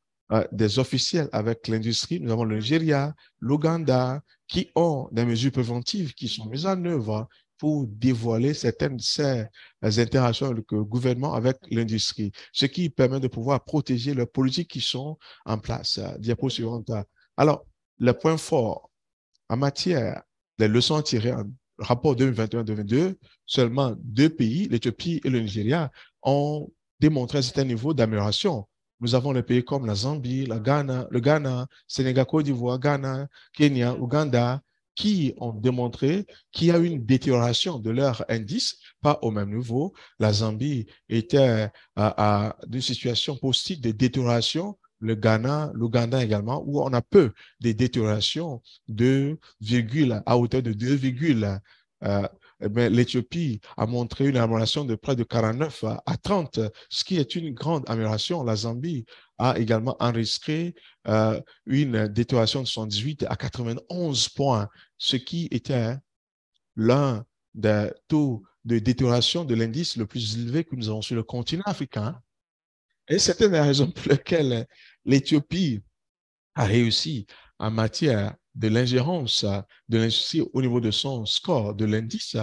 des officiels avec l'industrie. Nous avons le Nigeria, l'Ouganda, qui ont des mesures préventives qui sont mises en œuvre pour dévoiler certaines de ces interactions avec le gouvernement, avec l'industrie, ce qui permet de pouvoir protéger leurs politiques qui sont en place. Diapo suivante. Alors, le point fort en matière les leçons à tirer en rapport 2021-2022, seulement 2 pays, l'Éthiopie et le Nigeria, ont démontré un certain niveau d'amélioration. Nous avons les pays comme la Zambie, le Ghana, Sénégal, Côte d'Ivoire, Ghana, Kenya, Ouganda, qui ont démontré qu'il y a une détérioration de leur indice, pas au même niveau. La Zambie était à une situation positive de détérioration, le Ghana, l'Ouganda également, où on a peu de détérioration de virgule à hauteur de 2 virgules. L'Éthiopie a montré une amélioration de près de 49 à 30, ce qui est une grande amélioration. La Zambie a également enregistré une détérioration de 78 à 91 points, ce qui était l'un des taux de détérioration de l'indice le plus élevé que nous avons sur le continent africain. Et c'est une des raisons pour lesquelles l'Éthiopie a réussi en matière de l'ingérence de l'industrie au niveau de son score de l'indice,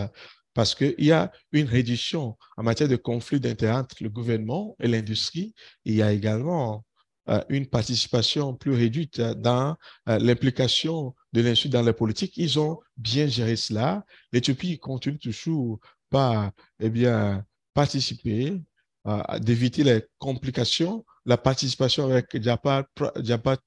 parce qu'il y a une réduction en matière de conflit d'intérêts entre le gouvernement et l'industrie. Il y a également une participation plus réduite dans l'implication de l'industrie dans la politique. Ils ont bien géré cela. L'Éthiopie continue toujours par participer, d'éviter les complications, la participation avec Japan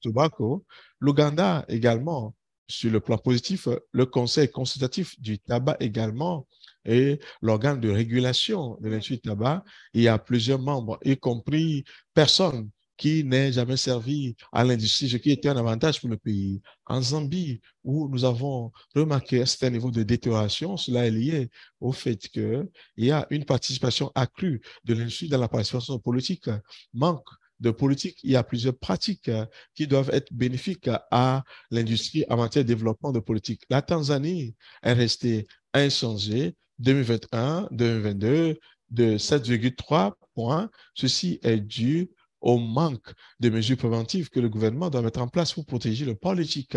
Tobacco. L'Ouganda également, sur le plan positif, le Conseil consultatif du tabac également et l'organe de régulation de l'industrie du tabac. Il y a plusieurs membres, y compris personne qui n'ait jamais servi à l'industrie, ce qui était un avantage pour le pays. En Zambie, où nous avons remarqué un certain niveau de détérioration, cela est lié au fait qu'il y a une participation accrue de l'industrie dans la participation politique. Manque de politique, il y a plusieurs pratiques qui doivent être bénéfiques à l'industrie en matière de développement de politique. La Tanzanie est restée inchangée 2021-2022 de 7,3 points. Ceci est dû au manque de mesures préventives que le gouvernement doit mettre en place pour protéger le politique,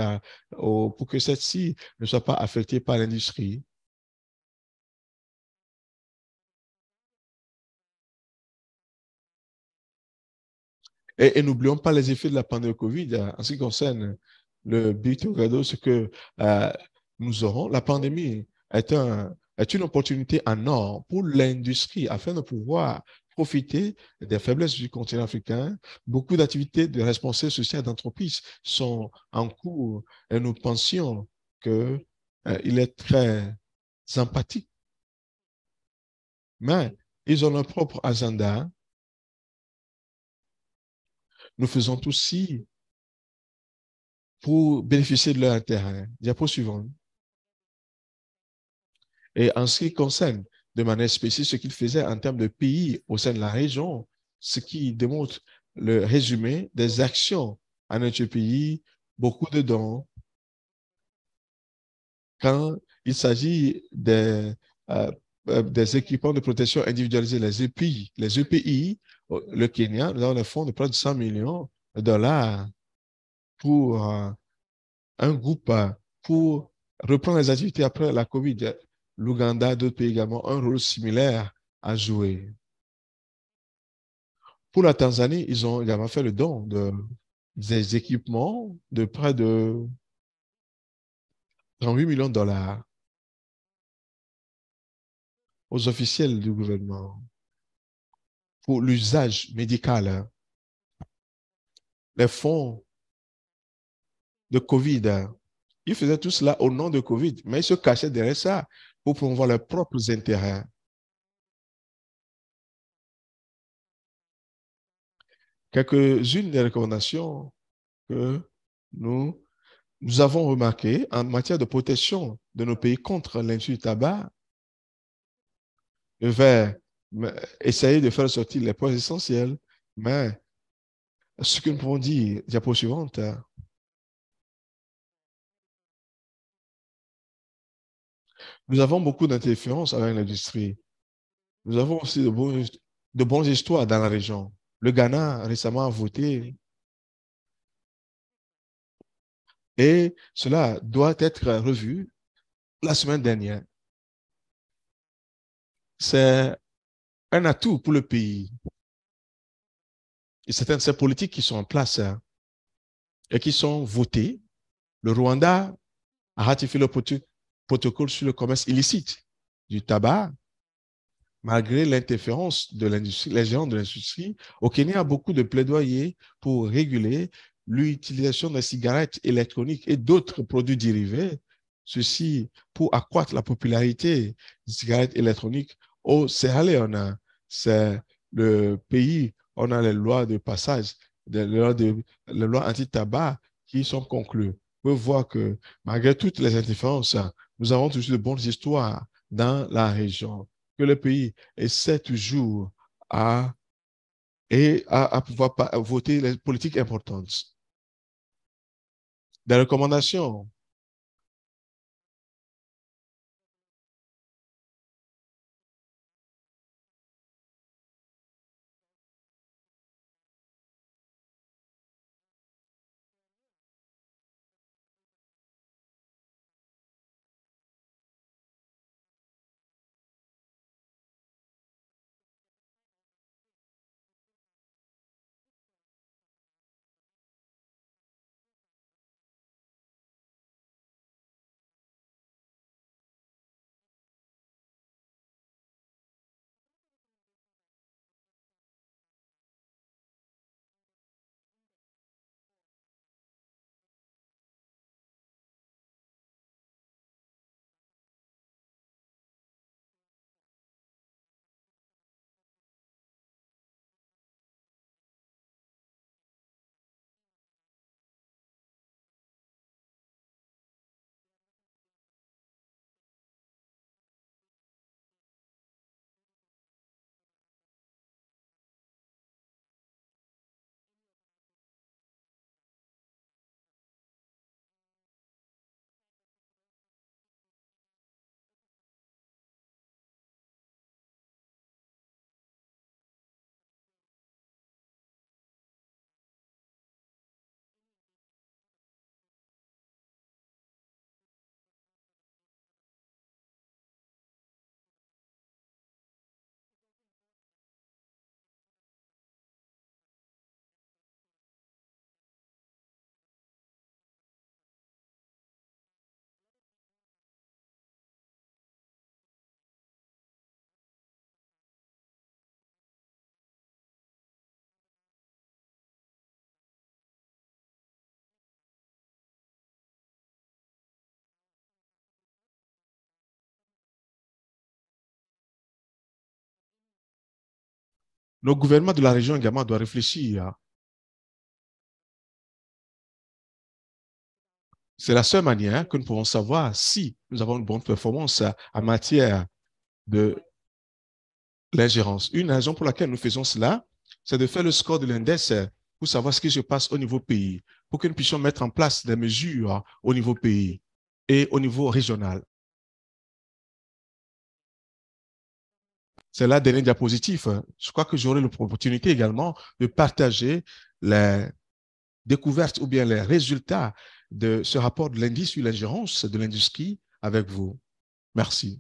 pour que celle-ci ne soit pas affectée par l'industrie. Et n'oublions pas les effets de la pandémie de Covid en ce qui concerne le Big Togado, ce que nous aurons. La pandémie est une opportunité en or pour l'industrie afin de pouvoir profiter des faiblesses du continent africain. Beaucoup d'activités de responsabilité sociale d'entreprise sont en cours et nous pensions qu'il est très sympathique. Mais ils ont leur propre agenda. Nous faisons tout ci pour bénéficier de leur intérêt. Diapo suivante. Et en ce qui concerne de manière spécifique ce qu'ils faisaient en termes de pays au sein de la région, ce qui démontre le résumé des actions en notre pays, beaucoup de dons. Quand il s'agit des équipements de protection individualisés, les EPI, le Kenya, nous avons un fonds de près de 100 millions de dollars pour un groupe pour reprendre les activités après la COVID. L'Ouganda, d'autres pays également, un rôle similaire à jouer. Pour la Tanzanie, ils ont également fait le don des équipements de près de 38 millions de dollars aux officiels du gouvernement pour l'usage médical. Les fonds de COVID, ils faisaient tout cela au nom de COVID, mais ils se cachaient derrière ça pour promouvoir leurs propres intérêts. Quelques-unes des recommandations que nous avons remarquées en matière de protection de nos pays contre l'industrie du tabac. Je vais essayer de faire sortir les points essentiels, mais ce que nous pouvons dire, diapo suivante, nous avons beaucoup d'interférences avec l'industrie. Nous avons aussi de bonnes histoires dans la région. Le Ghana récemment a voté et cela doit être revu la semaine dernière. C'est un atout pour le pays. Et certaines de ces politiques qui sont en place et qui sont votées, le Rwanda a ratifié le protocole protocole sur le commerce illicite du tabac, malgré l'interférence de l'industrie, les géants de l'industrie, au Kenya a beaucoup de plaidoyers pour réguler l'utilisation des cigarettes électroniques et d'autres produits dérivés, ceci pour accroître la popularité des cigarettes électroniques au Sierra Leone. C'est le pays, on a les lois de passage, les lois anti-tabac qui sont conclues. On peut voir que malgré toutes les interférences, nous avons toujours de bonnes histoires dans la région, que le pays essaie toujours à, à pouvoir voter les politiques importantes. Des recommandations. Le gouvernement de la région également doit réfléchir. C'est la seule manière que nous pouvons savoir si nous avons une bonne performance en matière de l'ingérence. Une raison pour laquelle nous faisons cela, c'est de faire le score de l'index pour savoir ce qui se passe au niveau pays, pour que nous puissions mettre en place des mesures au niveau pays et au niveau régional. C'est la dernière diapositive. Je crois que j'aurai l'opportunité également de partager les découvertes ou bien les résultats de ce rapport de l'indice sur l'ingérence de l'industrie avec vous. Merci.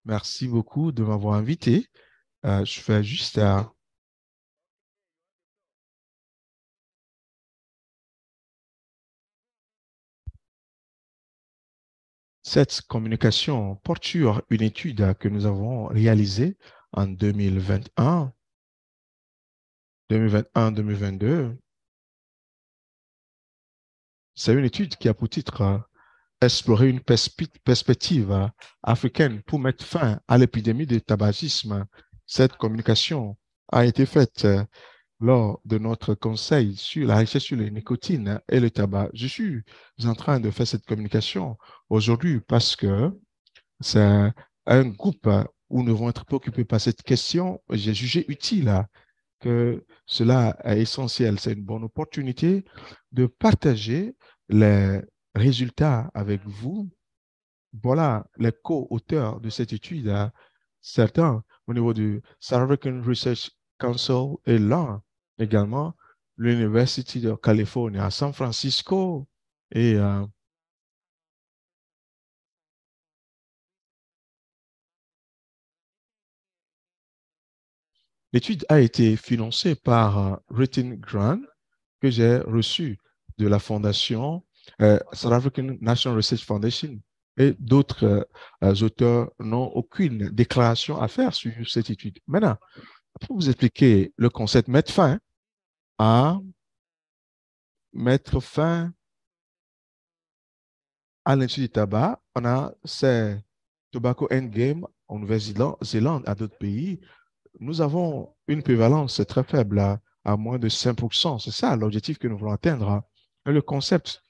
Merci beaucoup de m'avoir invité. Je fais juste cette communication porte sur une étude que nous avons réalisée en 2021, 2022. C'est une étude qui a pour titre explorer une perspective africaine pour mettre fin à l'épidémie de tabagisme. Cette communication a été faite lors de notre conseil sur la recherche sur les nicotines et le tabac. Je suis en train de faire cette communication aujourd'hui parce que c'est un groupe où nous devons être préoccupés par cette question. J'ai jugé utile que cela est essentiel. C'est une bonne opportunité de partager les résultats avec vous. Voilà les co-auteurs de cette étude. Certains au niveau du South African Research Council et là également l'University de Californie à San Francisco et l'étude a été financée par Written Grant que j'ai reçu de la fondation South African National Research Foundation et d'autres auteurs n'ont aucune déclaration à faire sur cette étude. Maintenant, pour vous expliquer le concept mettre fin à l'industrie du tabac, on a ces Tobacco Endgame en Nouvelle-Zélande, à d'autres pays. Nous avons une prévalence très faible à moins de 5%. C'est ça l'objectif que nous voulons atteindre. Et le concept,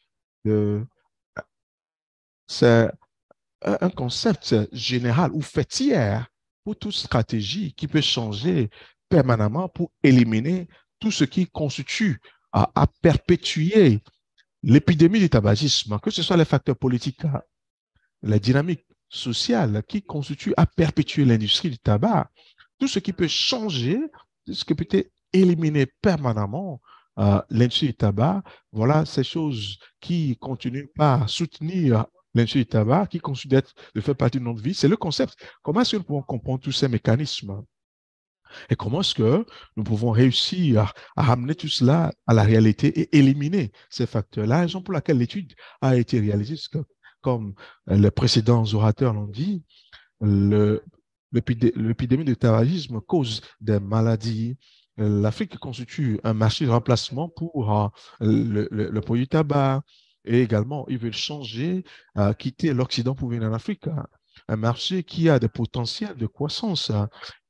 c'est un concept général ou fêtière pour toute stratégie qui peut changer permanemment pour éliminer tout ce qui constitue à perpétuer l'épidémie du tabagisme, que ce soit les facteurs politiques, la dynamique sociale qui constitue à perpétuer l'industrie du tabac, tout ce qui peut changer, tout ce qui peut être éliminé permanemment l'industrie du tabac, voilà ces choses qui continuent à soutenir l'industrie du tabac, qui continuent de faire partie de notre vie. C'est le concept. Comment est-ce que nous pouvons comprendre tous ces mécanismes? Et comment est-ce que nous pouvons réussir à ramener tout cela à la réalité et éliminer ces facteurs-là? La raison pour laquelle l'étude a été réalisée, comme les précédents orateurs l'ont dit, l'épidémie de tabagisme cause des maladies. L'Afrique constitue un marché de remplacement pour le produit tabac. Et également, ils veulent changer, quitter l'Occident pour venir en Afrique. Un marché qui a des potentiels de croissance.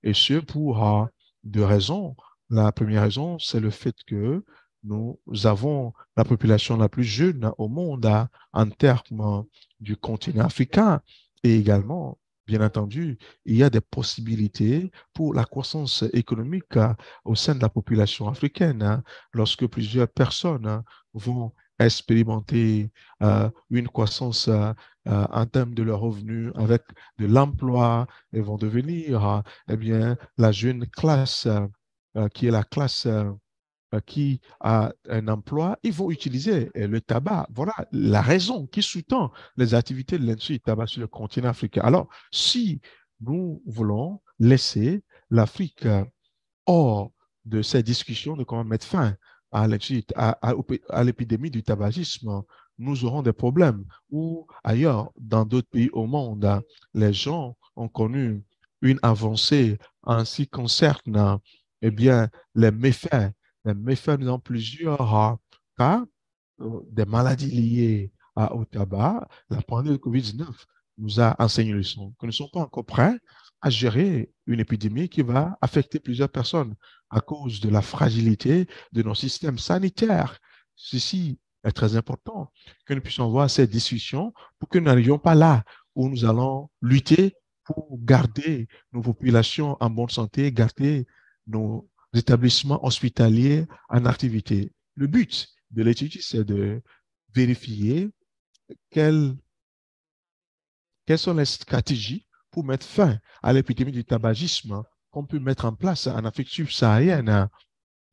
Et ce, pour deux raisons. La première raison, c'est le fait que nous avons la population la plus jeune au monde en termes du continent africain. Et également, bien entendu, il y a des possibilités pour la croissance économique au sein de la population africaine lorsque plusieurs personnes vont expérimenter une croissance en termes de leurs revenus avec de l'emploi et vont devenir eh bien, la jeune classe qui est la classe qui a un emploi, ils vont utiliser le tabac. Voilà la raison qui sous-tend les activités de l'industrie du tabac sur le continent africain. Alors, si nous voulons laisser l'Afrique hors de ces discussions de comment mettre fin à l'épidémie du tabagisme, nous aurons des problèmes. Ou ailleurs, dans d'autres pays au monde, les gens ont connu une avancée en ce qui concerne eh bien, les méfaits. Les méfaits, nous avons plusieurs cas, des maladies liées au tabac. La pandémie de COVID-19 nous a enseigné une leçon, que nous ne sommes pas encore prêts à gérer une épidémie qui va affecter plusieurs personnes à cause de la fragilité de nos systèmes sanitaires. Ceci est très important, que nous puissions avoir cette discussion pour que nous n'arrivions pas là où nous allons lutter pour garder nos populations en bonne santé, garder nos établissements hospitaliers en activité. Le but de l'étude, c'est de vérifier quelles sont les stratégies pour mettre fin à l'épidémie du tabagisme qu'on peut mettre en place en Afrique subsaharienne.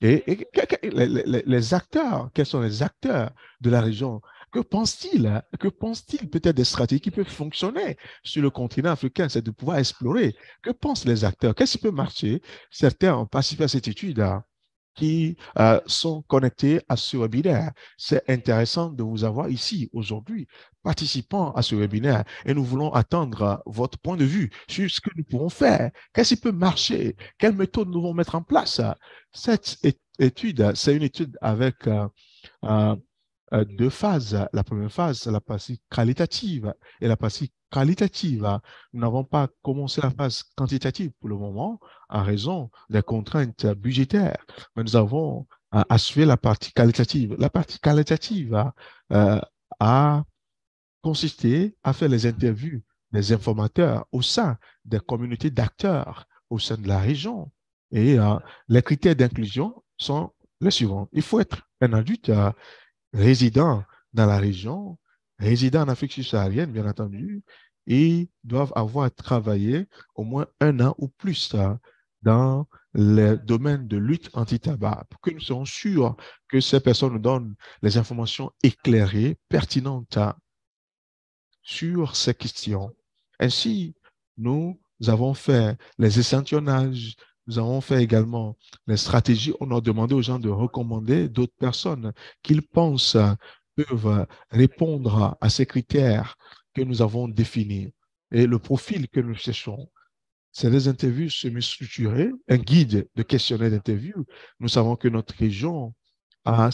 Et les acteurs, quels sont les acteurs de la région? Que pense-t-il? Que pense-t-il peut-être des stratégies qui peuvent fonctionner sur le continent africain? C'est de pouvoir explorer. Que pensent les acteurs? Qu'est-ce qui peut marcher? Certains ont participé à cette étude qui sont connectés à ce webinaire. C'est intéressant de vous avoir ici aujourd'hui, participant à ce webinaire, et nous voulons attendre votre point de vue sur ce que nous pourrons faire. Qu'est-ce qui peut marcher? Quelles méthodes nous devons mettre en place? Cette étude, c'est une étude avec deux phases. La première phase, c'est la partie qualitative. Et la partie qualitative, nous n'avons pas commencé la phase quantitative pour le moment en raison des contraintes budgétaires. Mais nous avons achevé la partie qualitative. La partie qualitative a consisté à faire les interviews des informateurs au sein des communautés d'acteurs au sein de la région. Et les critères d'inclusion sont les suivants. Il faut être un adulte résidant dans la région, résidant en Afrique subsaharienne, bien entendu, et doivent avoir travaillé au moins 1 an ou plus dans le domaine de lutte anti-tabac, pour que nous soyons sûrs que ces personnes nous donnent les informations éclairées, pertinentes sur ces questions. Ainsi, nous avons fait les échantillonnages, nous avons fait également les stratégies. On a demandé aux gens de recommander d'autres personnes qu'ils pensent peuvent répondre à ces critères que nous avons définis. Et le profil que nous cherchons, c'est des interviews semi-structurées, un guide de questionnaire d'interview. Nous savons que notre région a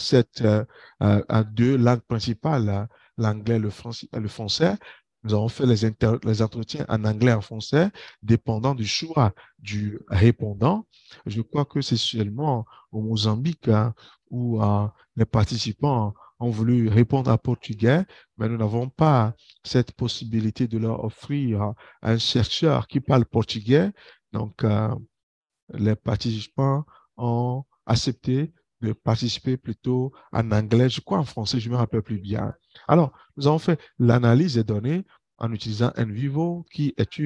deux langues principales, l'anglais et le français. Nous avons fait les entretiens en anglais et en français, dépendant du choix du répondant. Je crois que c'est seulement au Mozambique où les participants ont voulu répondre en portugais, mais nous n'avons pas cette possibilité de leur offrir un chercheur qui parle portugais. Donc, les participants ont accepté de participer plutôt en anglais, je crois en français, je ne me rappelle plus bien. Alors, nous avons fait l'analyse des données en utilisant NVivo, qui est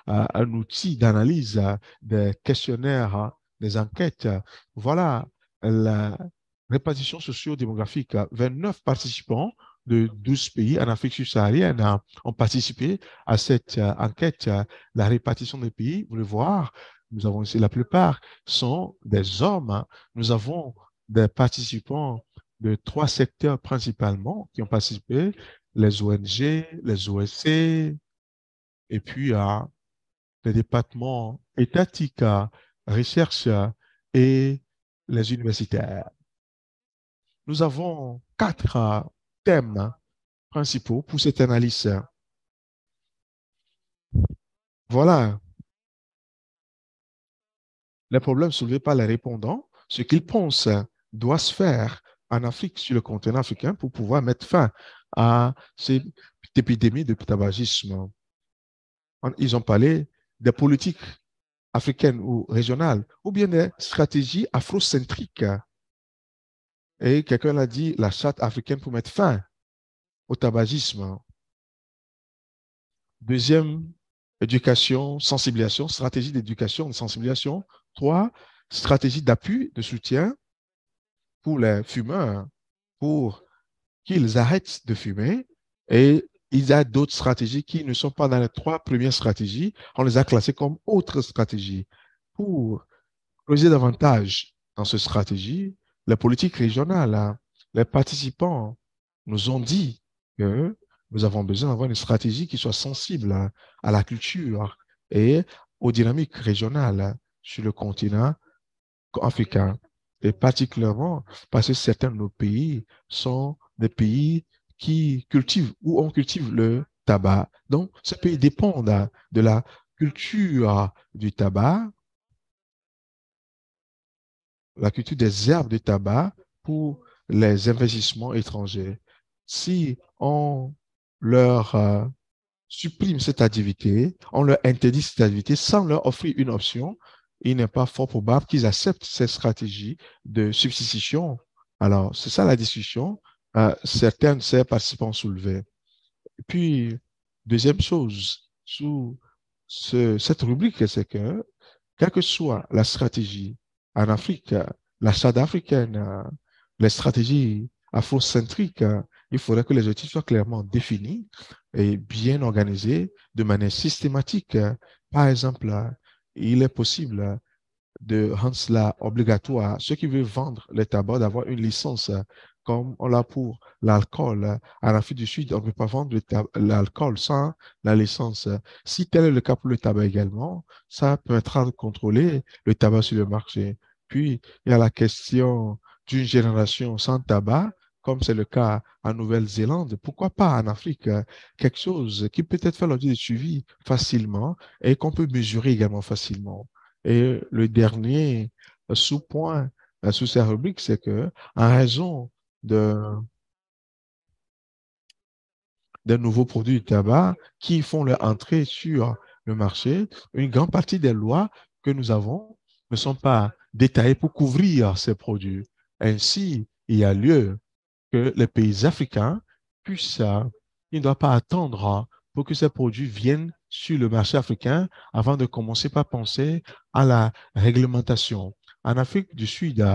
un outil d'analyse des questionnaires, des enquêtes. Voilà la répartition socio-démographique. 29 participants de 12 pays en Afrique subsaharienne ont participé à cette enquête. La répartition des pays, vous le voyez, nous avons ici la plupart sont des hommes. Nous avons des participants de 3 secteurs principalement qui ont participé, les ONG, les OSC, et puis les départements étatiques, recherche et les universitaires. Nous avons 4 thèmes principaux pour cette analyse. Voilà les problèmes soulevés par les répondants, ce qu'ils pensent doit se faire en Afrique, sur le continent africain, pour pouvoir mettre fin à cette épidémie de tabagisme. Ils ont parlé des politiques africaines ou régionales, ou bien des stratégies afrocentriques. Et quelqu'un l'a dit, la charte africaine pour mettre fin au tabagisme. Deuxième, éducation, sensibilisation, stratégie d'éducation, de sensibilisation. 3, stratégie d'appui, de soutien pour les fumeurs, pour qu'ils arrêtent de fumer. Et il y a d'autres stratégies qui ne sont pas dans les 3 premières stratégies. On les a classées comme autres stratégies. Pour creuser davantage dans cette stratégie, les politiques régionales, les participants nous ont dit que nous avons besoin d'avoir une stratégie qui soit sensible à la culture et aux dynamiques régionales sur le continent africain. Et particulièrement parce que certains de nos pays sont des pays qui cultivent ou on cultive le tabac. Donc, ces pays dépendent de la culture du tabac, la culture des herbes de tabac pour les investissements étrangers. Si on leur supprime cette activité, on leur interdit cette activité sans leur offrir une option, il n'est pas fort probable qu'ils acceptent cette stratégie de substitution. Alors, c'est ça la discussion. Certains de ces participants soulevaient. Et puis, deuxième chose, sous cette rubrique, c'est que, quelle que soit la stratégie en Afrique, la charte africaine, les stratégies afrocentriques, il faudrait que les objectifs soient clairement définis et bien organisés de manière systématique. Par exemple, il est possible de rendre cela obligatoire. Ceux qui veulent vendre les tabacs, d'avoir une licence, comme on l'a pour l'alcool. En Afrique du Sud, on ne peut pas vendre l'alcool sans la licence. Si tel est le cas pour le tabac également, ça permettra de contrôler le tabac sur le marché. Puis, il y a la question d'une génération sans tabac, comme c'est le cas en Nouvelle-Zélande. Pourquoi pas en Afrique? Quelque chose qui peut être fait l'objet de suivi facilement et qu'on peut mesurer également facilement. Et le dernier sous-point sous cette rubrique, c'est que en raison de, des nouveaux produits du tabac qui font leur entrée sur le marché, une grande partie des lois que nous avons ne sont pas détaillées pour couvrir ces produits. Ainsi, il y a lieu que les pays africains puissent, ils ne doivent pas attendre pour que ces produits viennent sur le marché africain avant de commencer par penser à la réglementation. En Afrique du Sud,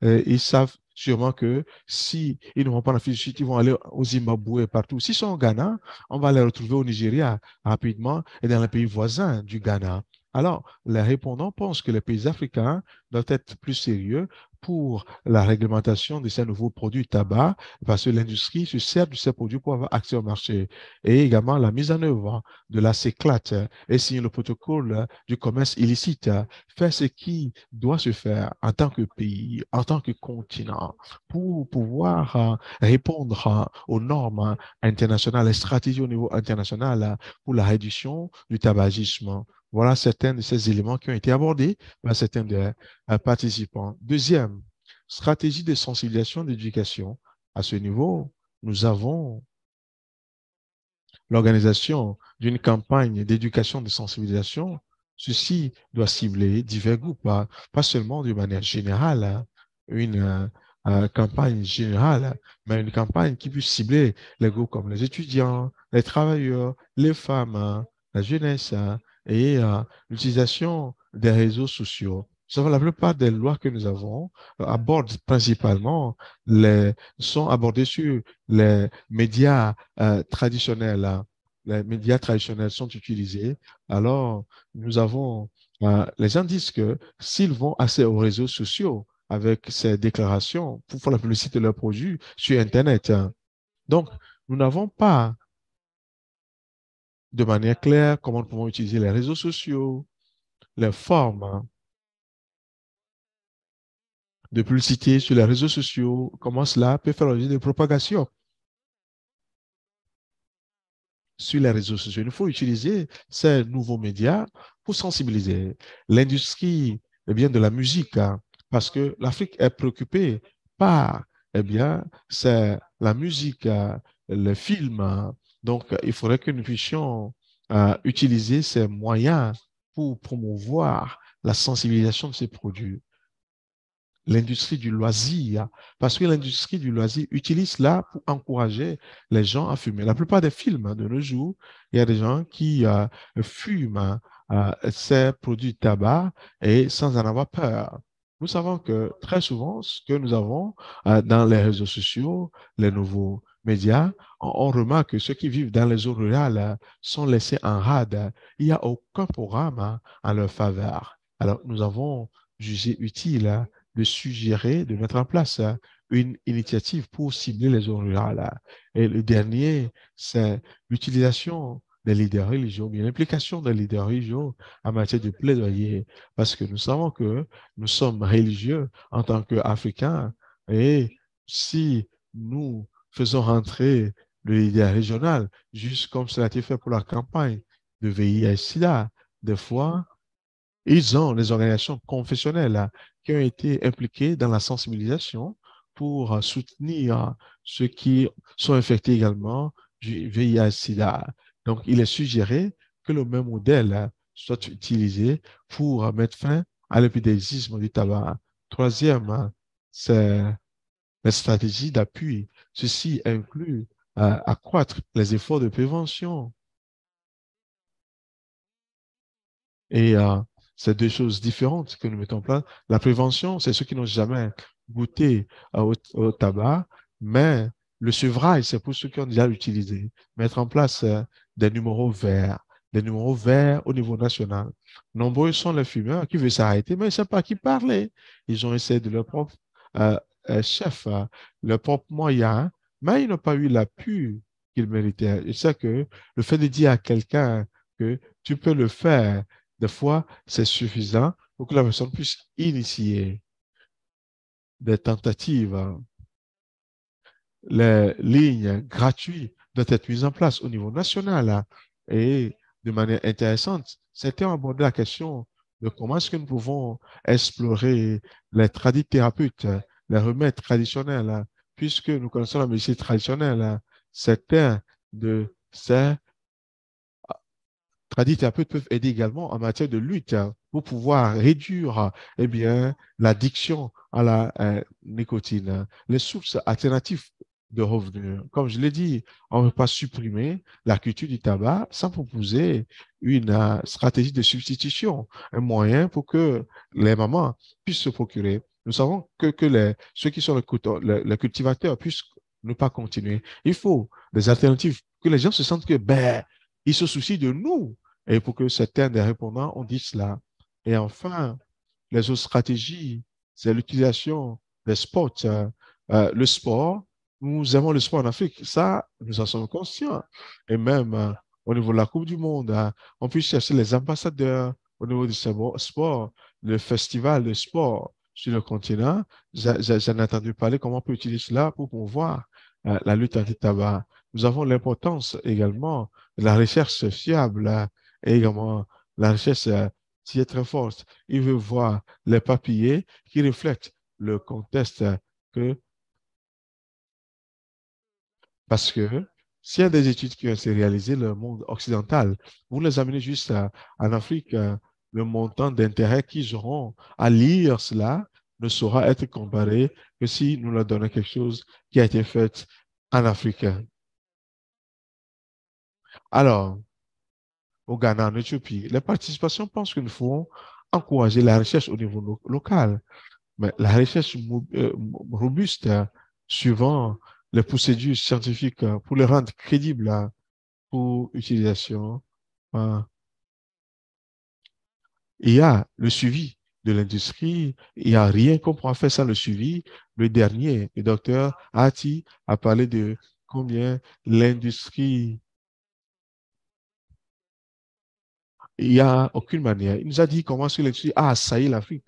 ils savent sûrement que si ils ne vont pas en Afrique du Sud, ils vont aller au Zimbabwe et partout. S'ils sont au Ghana, on va les retrouver au Nigeria rapidement et dans les pays voisins du Ghana. Alors, les répondants pensent que les pays africains doivent être plus sérieux pour la réglementation de ces nouveaux produits tabac, parce que l'industrie se sert de ces produits pour avoir accès au marché. Et également la mise en œuvre de la CECLAT et signer le protocole du commerce illicite, faire ce qui doit se faire en tant que pays, en tant que continent, pour pouvoir répondre aux normes internationales, les stratégies au niveau international pour la réduction du tabagisme. Voilà certains de ces éléments qui ont été abordés par certains des participants. Deuxième, stratégie de sensibilisation d'éducation. À ce niveau, nous avons l'organisation d'une campagne d'éducation de sensibilisation. Ceci doit cibler divers groupes, pas seulement de manière générale, une campagne générale, mais une campagne qui puisse cibler les groupes comme les étudiants, les travailleurs, les femmes, la jeunesse et l'utilisation des réseaux sociaux. La plupart des lois que nous avons abordent principalement sont abordées sur les médias traditionnels. Les médias traditionnels sont utilisés. Alors, nous avons les gens disent que s'ils vont assez aux réseaux sociaux avec ces déclarations pour faire la publicité de leurs produits sur Internet. Donc, nous n'avons pas de manière claire comment nous pouvons utiliser les réseaux sociaux, les formes de publicité sur les réseaux sociaux, comment cela peut faire l'objet de propagation sur les réseaux sociaux. Il faut utiliser ces nouveaux médias pour sensibiliser l'industrie de la musique, parce que l'Afrique est préoccupée par c'est la musique, le film. Donc, il faudrait que nous puissions utiliser ces moyens pour promouvoir la sensibilisation de ces produits. L'industrie du loisir, parce que l'industrie du loisir utilise cela pour encourager les gens à fumer. La plupart des films de nos jours, il y a des gens qui fument ces produits de tabac et sans en avoir peur. Nous savons que très souvent, ce que nous avons dans les réseaux sociaux, les nouveaux médias, on remarque que ceux qui vivent dans les zones rurales sont laissés en rade. Il n'y a aucun programme en leur faveur. Alors, nous avons jugé utile de suggérer, de mettre en place une initiative pour cibler les zones rurales. Et le dernier, c'est l'utilisation des leaders religieux, bien l'implication des leaders religieux en matière de plaidoyer, parce que nous savons que nous sommes religieux en tant qu'Africains, et si nous faisons rentrer le leader régional, juste comme cela a été fait pour la campagne de VIH-Sida, des fois, ils ont les organisations confessionnelles qui ont été impliquées dans la sensibilisation pour soutenir ceux qui sont infectés également du VIH-Sida. Donc, il est suggéré que le même modèle soit utilisé pour mettre fin à l'épidémisme du tabac. Troisième, c'est les stratégies d'appui. Ceci inclut accroître les efforts de prévention. Et c'est deux choses différentes que nous mettons en place. La prévention, c'est ceux qui n'ont jamais goûté au tabac, mais Le sevrage, c'est pour ceux qui ont déjà utilisé. Mettre en place des numéros verts. Des numéros verts au niveau national. Nombreux sont les fumeurs qui veulent s'arrêter, mais ils ne savent pas qui parler. Ils ont essayé de leur propre euh, chef, leur propre moyen, mais ils n'ont pas eu l'appui qu'ils méritaient. Je sais que le fait de dire à quelqu'un que tu peux le faire, des fois, c'est suffisant pour que la personne puisse initier des tentatives. Les lignes gratuites doivent être mises en place au niveau national et de manière intéressante. Certains ont abordé la question de comment est-ce que nous pouvons explorer les tradithérapeutes, les remèdes traditionnels, puisque nous connaissons la médecine traditionnelle. Certains de ces tradithérapeutes peuvent aider également en matière de lutte pour pouvoir réduire eh bien, l'addiction à la nicotine. Les sources alternatives de revenus. Comme je l'ai dit, on ne peut pas supprimer la culture du tabac sans proposer une stratégie de substitution, un moyen pour que les mamans puissent se procurer. Nous savons que ceux qui sont les cultivateurs puissent ne pas continuer. Il faut des alternatives, que les gens se sentent que, ben, ils se soucient de nous. Et pour que certains des répondants ont dit cela. Et enfin, les autres stratégies, c'est l'utilisation des sports. Le sport, nous aimons le sport en Afrique. Ça, nous en sommes conscients. Et même au niveau de la Coupe du Monde, on peut chercher les ambassadeurs au niveau du sport, le festival de sport sur le continent. J'en ai entendu parler comment on peut utiliser cela pour promouvoir la lutte anti-tabac. Nous avons l'importance également de la recherche fiable et également la recherche qui est très forte. Il veut voir les papiers qui reflètent le contexte que parce que s'il y a des études qui ont été réalisées dans le monde occidental, vous les amenez juste en Afrique, le montant d'intérêt qu'ils auront à lire cela ne saura être comparé que si nous leur donnons quelque chose qui a été fait en Afrique. Alors, au Ghana, en Éthiopie, les participations pensent qu'il faut encourager la recherche au niveau local, mais la recherche robuste, suivant les procédures scientifiques pour les rendre crédibles pour utilisation. Il y a le suivi de l'industrie, il n'y a rien qu'on pourra faire sans le suivi. Le dernier, le docteur Hati a parlé de combien l'industrie, il n'y a aucune manière. Il nous a dit comment est-ce que l'industrie a assailli l'Afrique.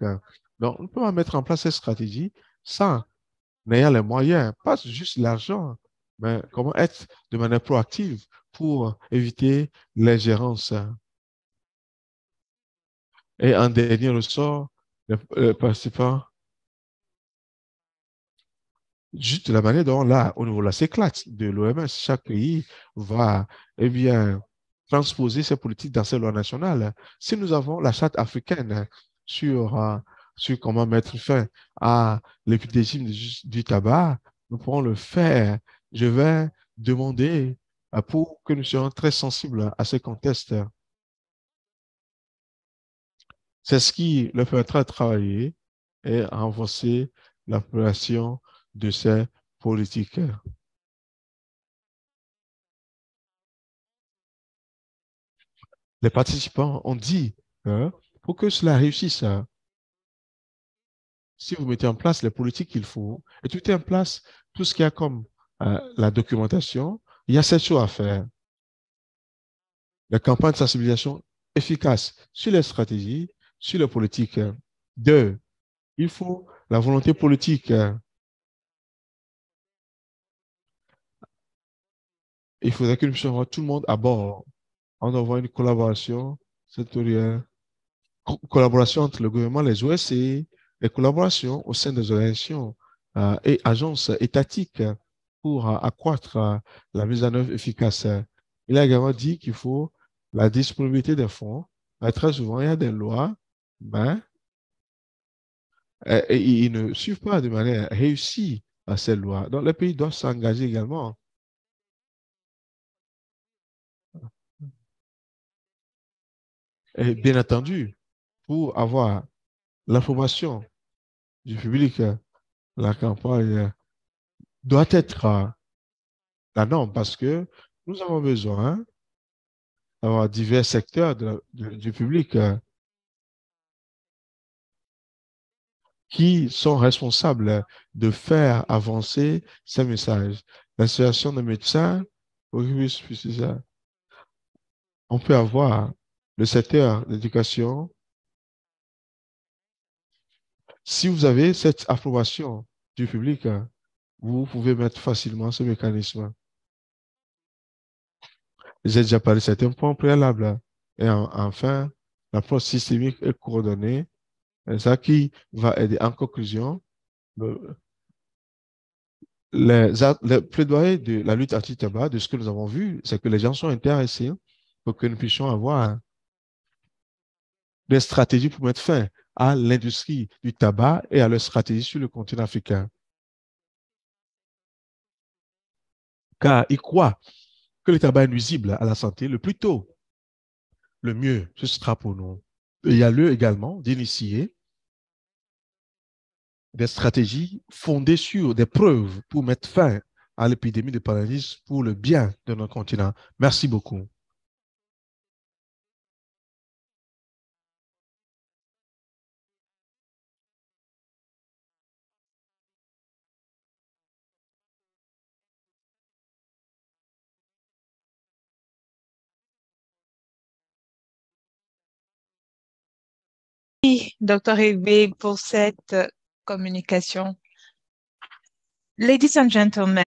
Donc, on ne peut pas mettre en place cette stratégie sans n'ayant les moyens, pas juste l'argent, mais comment être de manière proactive pour éviter l'ingérence. Et en dernier ressort, les participants, juste de la manière dont là, au niveau de la CECLAT de l'OMS, chaque pays va, eh bien, transposer ses politiques dans ses lois nationales. Si nous avons la charte africaine sur comment mettre fin à l'épidémie du tabac, nous pourrons le faire. Je vais demander pour que nous soyons très sensibles à ces contextes. C'est ce qui leur permettra de travailler et renforcer l'application de ces politiques. Les participants ont dit, pour que cela réussisse, si vous mettez en place les politiques qu'il faut, et tout est en place, tout ce qu'il y a comme la documentation, il y a 7 choses à faire. La campagne de sensibilisation efficace sur les stratégies, sur les politiques. 2, il faut la volonté politique. Il faudrait que nous puissions tout le monde à bord. On doit avoir une collaboration sectorielle, collaboration entre le gouvernement, les OSCE, les collaborations au sein des organisations et agences étatiques pour accroître la mise en œuvre efficace. Il a également dit qu'il faut la disponibilité des fonds. Très souvent, il y a des lois, mais ils ne suivent pas de manière réussie à ces lois. Donc, les pays doivent s'engager également. Et bien entendu, pour avoir l'information du public, la campagne doit être la norme parce que nous avons besoin d'avoir divers secteurs du public qui sont responsables de faire avancer ces messages. L'association de médecins, oui, c'est ça. On peut avoir le secteur d'éducation. Si vous avez cette approbation du public, vous pouvez mettre facilement ce mécanisme. J'ai déjà parlé de certains points préalables. Et enfin, l'approche systémique et coordonnée, c'est ça qui va aider. En conclusion, les plaidoyers de la lutte anti-tabac, de ce que nous avons vu, c'est que les gens sont intéressés pour que nous puissions avoir des stratégies pour mettre fin à l'industrie du tabac et à leur stratégie sur le continent africain. Car ils croient que le tabac est nuisible à la santé. Le plus tôt, le mieux, ce sera pour nous. Il y a lieu également d'initier des stratégies fondées sur des preuves pour mettre fin à l'épidémie de paludisme pour le bien de notre continent. Merci beaucoup. Merci, Dr. Higbe, pour cette communication. Ladies and gentlemen,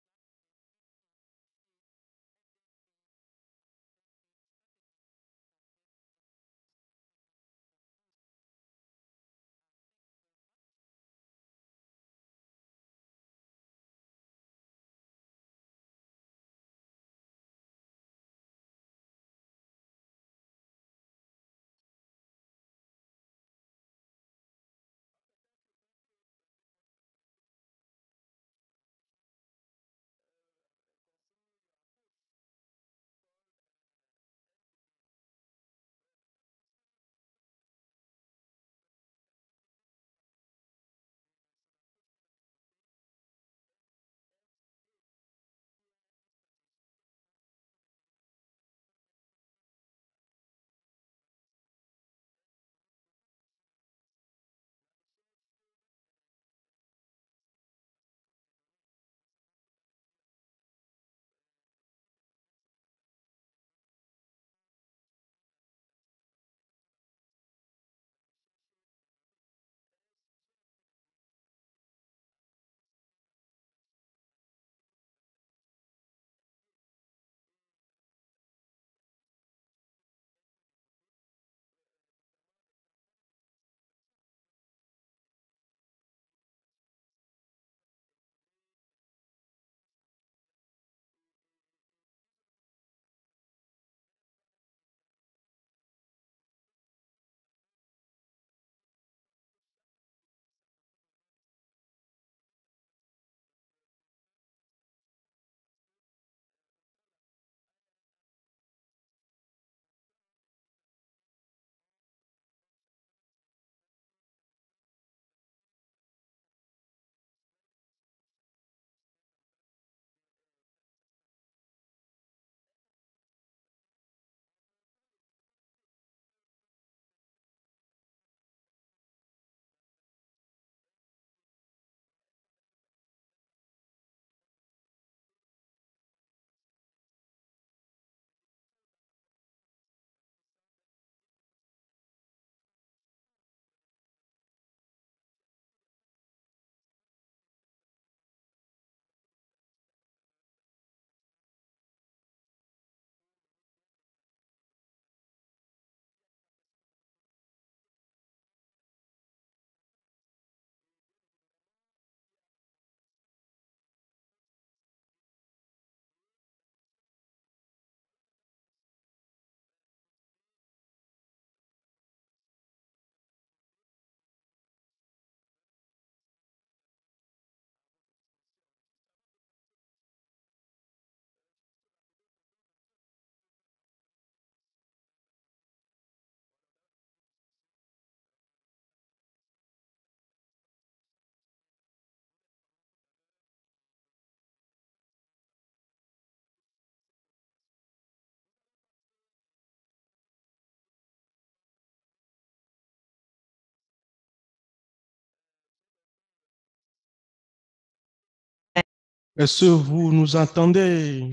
Est-ce que vous nous entendez?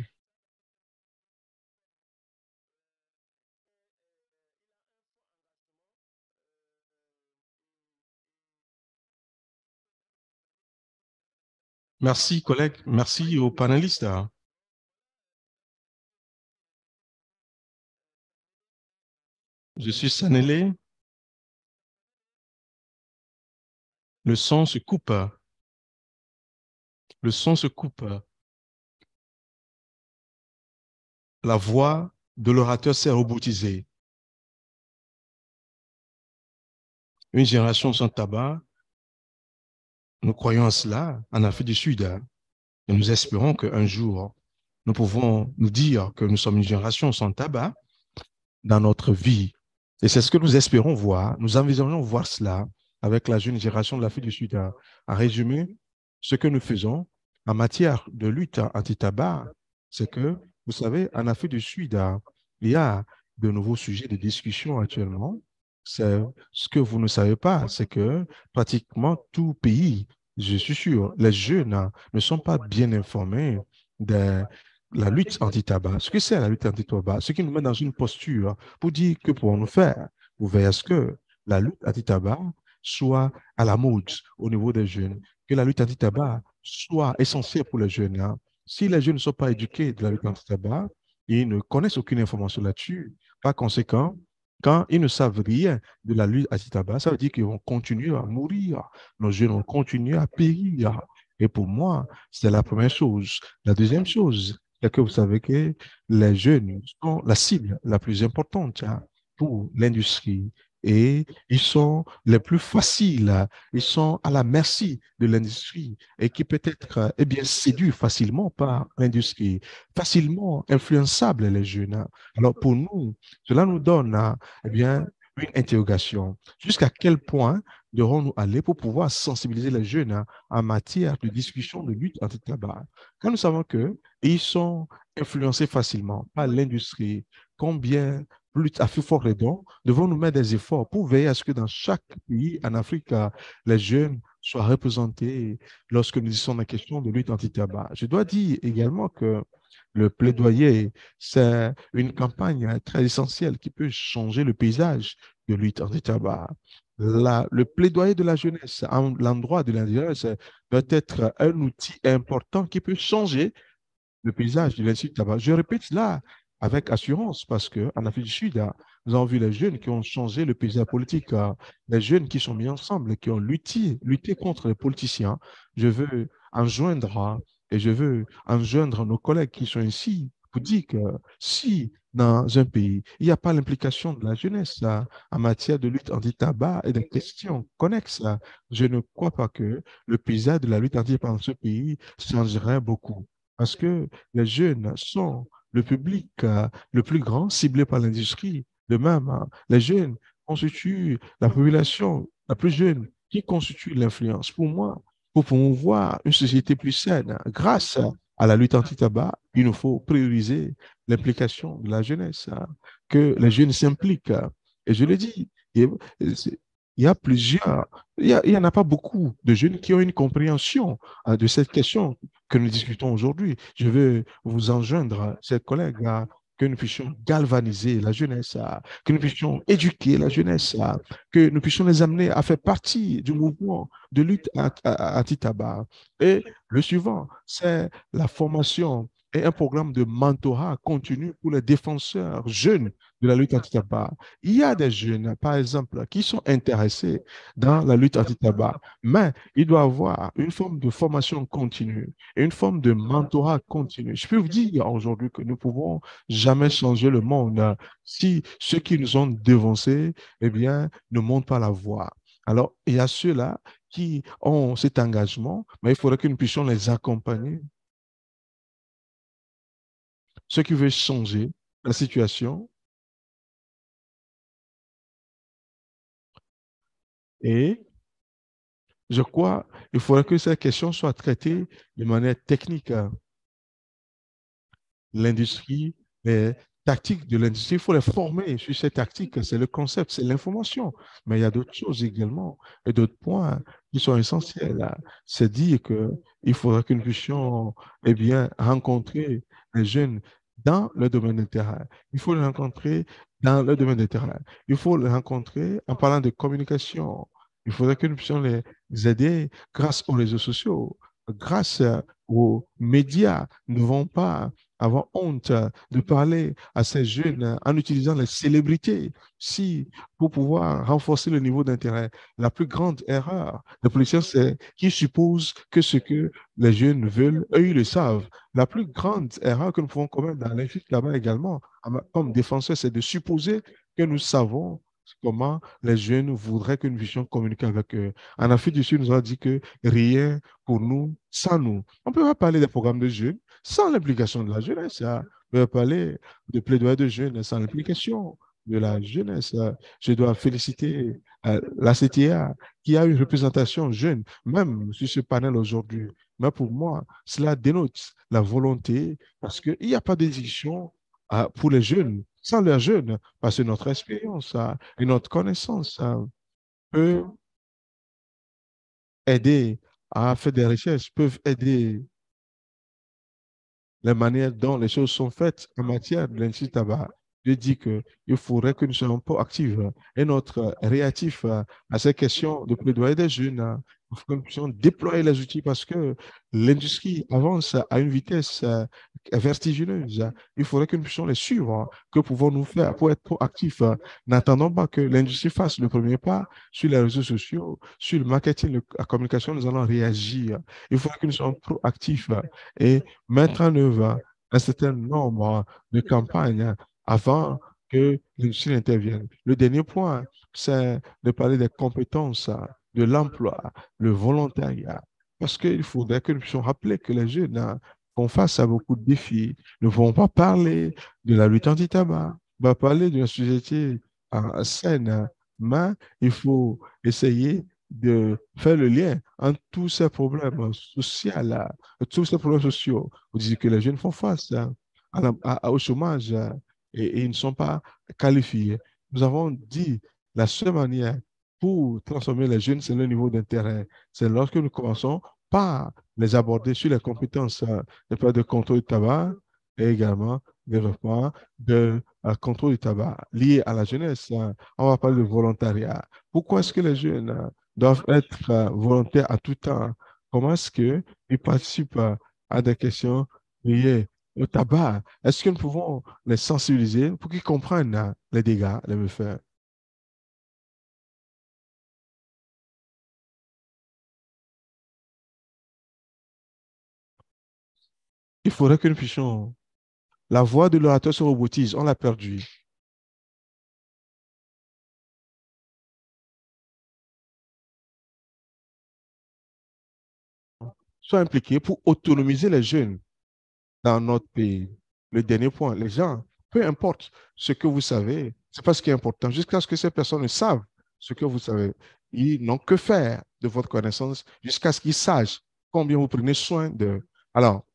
Merci, collègues. Merci aux panélistes. Je suis Sanélé. Le son se coupe. Le son se coupe. La voix de l'orateur s'est robotisée. Une génération sans tabac, nous croyons à cela en Afrique du Sud. Et nous espérons qu'un jour, nous pouvons nous dire que nous sommes une génération sans tabac dans notre vie. Et c'est ce que nous espérons voir. Nous envisageons voir cela avec la jeune génération de l'Afrique du Sud. À résumer, ce que nous faisons en matière de lutte anti-tabac, c'est que, vous savez, en Afrique du Sud, il y a de nouveaux sujets de discussion actuellement. C'est ce que vous ne savez pas, c'est que pratiquement tout pays, je suis sûr, les jeunes ne sont pas bien informés de la lutte anti-tabac. Ce que c'est la lutte anti-tabac, ce qui nous met dans une posture pour dire que pouvons-nous faire pour veiller à ce que la lutte anti-tabac soit à la mode au niveau des jeunes, que la lutte anti-tabac soit essentielle pour les jeunes. Si les jeunes ne sont pas éduqués de la lutte anti-tabac, ils ne connaissent aucune information là-dessus. Par conséquent, quand ils ne savent rien de la lutte anti-tabac, ça veut dire qu'ils vont continuer à mourir. Nos jeunes vont continuer à périr. Et pour moi, c'est la première chose. La deuxième chose, c'est que vous savez que les jeunes sont la cible la plus importante pour l'industrie. Et ils sont les plus faciles, ils sont à la merci de l'industrie et qui peut être eh bien, séduits facilement par l'industrie, facilement influençables les jeunes. Alors pour nous, cela nous donne eh bien, une interrogation. Jusqu'à quel point devrons-nous aller pour pouvoir sensibiliser les jeunes en matière de discussion de lutte anti-tabac? Quand nous savons qu'ils sont influencés facilement par l'industrie, combien plus à plus fort raison, devons-nous mettre des efforts pour veiller à ce que dans chaque pays en Afrique, les jeunes soient représentés lorsque nous disons la question de lutte anti-tabac. Je dois dire également que le plaidoyer, c'est une campagne très essentielle qui peut changer le paysage de lutte anti-tabac. Le plaidoyer de la jeunesse, à l'endroit de la jeunesse, doit être un outil important qui peut changer le paysage de l'Institut tabac. Je répète cela avec assurance parce qu'en Afrique du Sud, nous avons vu les jeunes qui ont changé le paysage politique, les jeunes qui sont mis ensemble, qui ont lutté contre les politiciens. Je veux enjoindre et je veux enjoindre nos collègues qui sont ici pour dire que si dans un pays, il n'y a pas l'implication de la jeunesse en matière de lutte anti-tabac et des questions connexes, je ne crois pas que le paysage de la lutte anti-tabac dans ce pays changerait beaucoup. Parce que les jeunes sont le public le plus grand ciblé par l'industrie. De même, les jeunes constituent la population la plus jeune qui constitue l'influence. Pour moi, pour promouvoir une société plus saine, grâce à la lutte anti-tabac, il nous faut prioriser l'implication de la jeunesse, que les jeunes s'impliquent. Et je le dis, il y a plusieurs, il n'y en a pas beaucoup de jeunes qui ont une compréhension de cette question que nous discutons aujourd'hui. Je veux vous enjoindre, chers collègues, que nous puissions galvaniser la jeunesse, que nous puissions éduquer la jeunesse, que nous puissions les amener à faire partie du mouvement de lutte anti-tabac. Et le suivant, c'est la formation et un programme de mentorat continu pour les défenseurs jeunes de la lutte anti-tabac. Il y a des jeunes, par exemple, qui sont intéressés dans la lutte anti-tabac, mais il doit avoir une forme de formation continue et une forme de mentorat continu. Je peux vous dire aujourd'hui que nous ne pouvons jamais changer le monde si ceux qui nous ont devancés, eh bien, ne montent pas la voie. Alors, il y a ceux-là qui ont cet engagement, mais il faudrait que nous puissions les accompagner. Ceux qui veulent changer la situation. Et je crois qu'il faudrait que cette question soit traitée de manière technique. L'industrie est tactiques de l'industrie, il faut les former sur ces tactiques. C'est le concept, c'est l'information. Mais il y a d'autres choses également et d'autres points qui sont essentiels. C'est dire qu'il faudra que nous puissions rencontrer les jeunes dans le domaine d'intérêt. Il faut les rencontrer dans le domaine d'intérêt. Il faut les rencontrer en parlant de communication. Il faudrait que nous puissions les aider grâce aux réseaux sociaux, grâce aux médias. Nous ne devons pas avoir honte de parler à ces jeunes en utilisant les célébrités pour pouvoir renforcer le niveau d'intérêt. La plus grande erreur des politiciens, c'est qu'ils supposent que ce que les jeunes veulent, eux, ils le savent. La plus grande erreur que nous pouvons commettre dans l'Afrique là-bas également, comme défenseur, c'est de supposer que nous savons comment les jeunes voudraient que nous puissions communiquer avec eux. En Afrique du Sud, nous avons dit que rien pour nous sans nous. On ne peut pas parler des programmes de jeunes sans l'implication de la jeunesse. On ne peut pas parler de plaidoyer de jeunes sans l'implication de la jeunesse. Je dois féliciter la CTA qui a une représentation jeune, même sur ce panel aujourd'hui. Mais pour moi, cela dénote la volonté parce qu'il n'y a pas d'édition pour les jeunes, sans les jeunes, parce que notre expérience et notre connaissance peut aider à faire des recherches, peuvent aider la manière dont les choses sont faites en matière de l'industrie tabac. Je dis qu'il faudrait que nous soyons proactifs et notre réactif à ces questions de plaidoyer des jeunes. Il faut que nous puissions déployer les outils parce que l'industrie avance à une vitesse vertigineuse. Il faudrait que nous puissions les suivre. Que pouvons-nous faire pour être proactifs? N'attendons pas que l'industrie fasse le premier pas sur les réseaux sociaux, sur le marketing, la communication, nous allons réagir. Il faudrait que nous soyons proactifs et mettre en œuvre un certain nombre de campagnes avant que l'industrie intervienne. Le dernier point, c'est de parler des compétences, de l'emploi, le volontariat. Parce qu'il faudrait que nous puissions rappeler que les jeunes font face à beaucoup de défis. Nous ne pouvons pas parler de la lutte anti-tabac, on va parler d'une société saine, mais il faut essayer de faire le lien entre tous ces problèmes sociaux, tous ces problèmes sociaux. Vous dites que les jeunes font face au chômage et ils ne sont pas qualifiés. Nous avons dit la seule manière pour transformer les jeunes, c'est le niveau d'intérêt. C'est lorsque nous commençons par les aborder sur les compétences de contrôle du tabac et également développement de contrôle du tabac lié à la jeunesse. On va parler de volontariat. Pourquoi est-ce que les jeunes doivent être volontaires à tout temps? Comment est-ce qu'ils participent à des questions liées au tabac? Est-ce que nous pouvons les sensibiliser pour qu'ils comprennent les dégâts, les méfaits? Il faudrait que nous puissions... La voix de l'orateur se robotise, on l'a perdue. Soient impliqués pour autonomiser les jeunes dans notre pays. Le dernier point, les gens, peu importe ce que vous savez, ce n'est pas ce qui est important, jusqu'à ce que ces personnes savent ce que vous savez. Ils n'ont que faire de votre connaissance jusqu'à ce qu'ils sachent combien vous prenez soin d'eux. Alors,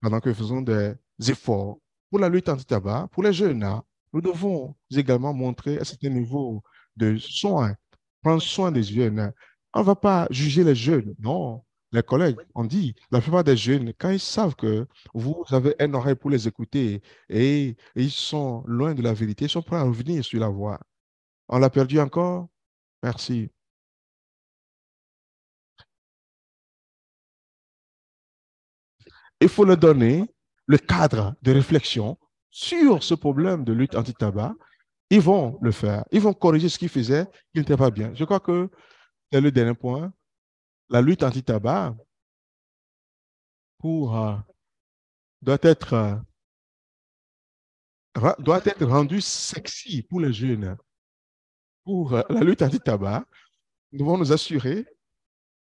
pendant que nous faisons des efforts pour la lutte anti-tabac, pour les jeunes, nous devons également montrer un certain niveau de soin, prendre soin des jeunes. On ne va pas juger les jeunes, non. Les collègues, on dit, la plupart des jeunes, quand ils savent que vous avez un oreille pour les écouter et ils sont loin de la vérité, ils sont prêts à revenir sur la voie. On l'a perdu encore? Merci. Il faut leur donner le cadre de réflexion sur ce problème de lutte anti-tabac. Ils vont le faire. Ils vont corriger ce qu'ils faisaient qui n'était pas bien. Je crois que c'est le dernier point. La lutte anti-tabac doit être rendue sexy pour les jeunes. Pour la lutte anti-tabac, nous devons nous assurer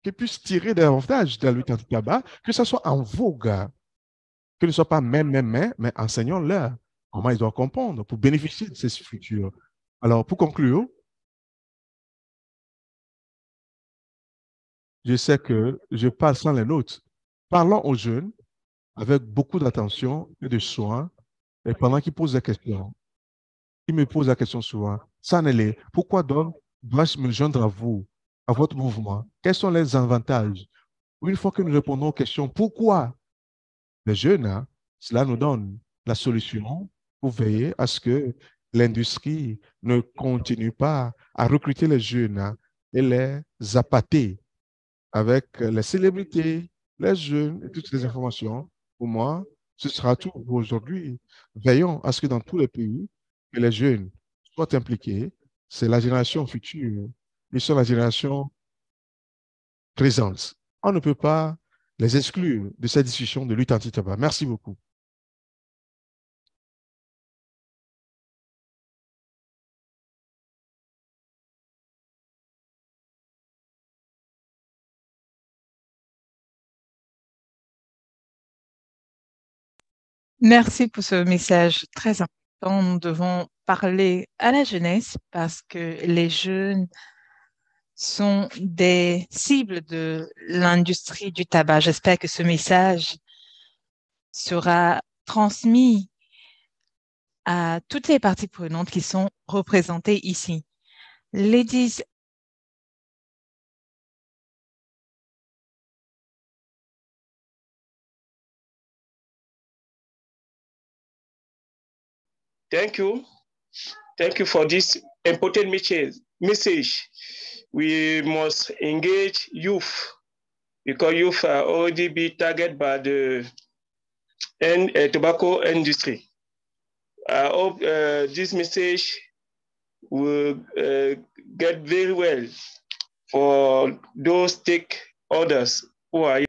qu'ils puissent tirer davantage de la lutte anti-tabac, que ce soit en vogue, que ne soit pas mais enseignons-leur comment ils doivent comprendre pour bénéficier de ces structures. Alors, pour conclure, je sais que je parle sans les notes. Parlons aux jeunes avec beaucoup d'attention et de soin Et pendant qu'il pose la question, il me pose la question souvent, Sanele, pourquoi donc dois-je me joindre à vous, à votre mouvement? Quels sont les avantages? Une fois que nous répondons aux questions, pourquoi les jeunes, hein, cela nous donne la solution pour veiller à ce que l'industrie ne continue pas à recruter les jeunes hein, et les appâter avec les célébrités, les jeunes et toutes les informations. Pour moi, ce sera tout pour aujourd'hui. Veillons à ce que dans tous les pays, que les jeunes soient impliqués. C'est la génération future. Ils sont la génération présente. On ne peut pas les exclure de cette discussion de lutte anti-tabac. Merci beaucoup. Merci pour ce message très important. Nous devons parler à la jeunesse parce que les jeunes sont des cibles de l'industrie du tabac. J'espère que ce message sera transmis à toutes les parties prenantes qui sont représentées ici. Ladies Thank you. Thank you for this important message. We must engage youth because youth are already be targeted by the tobacco industry. I hope this message will get very well for those stakeholders who are here.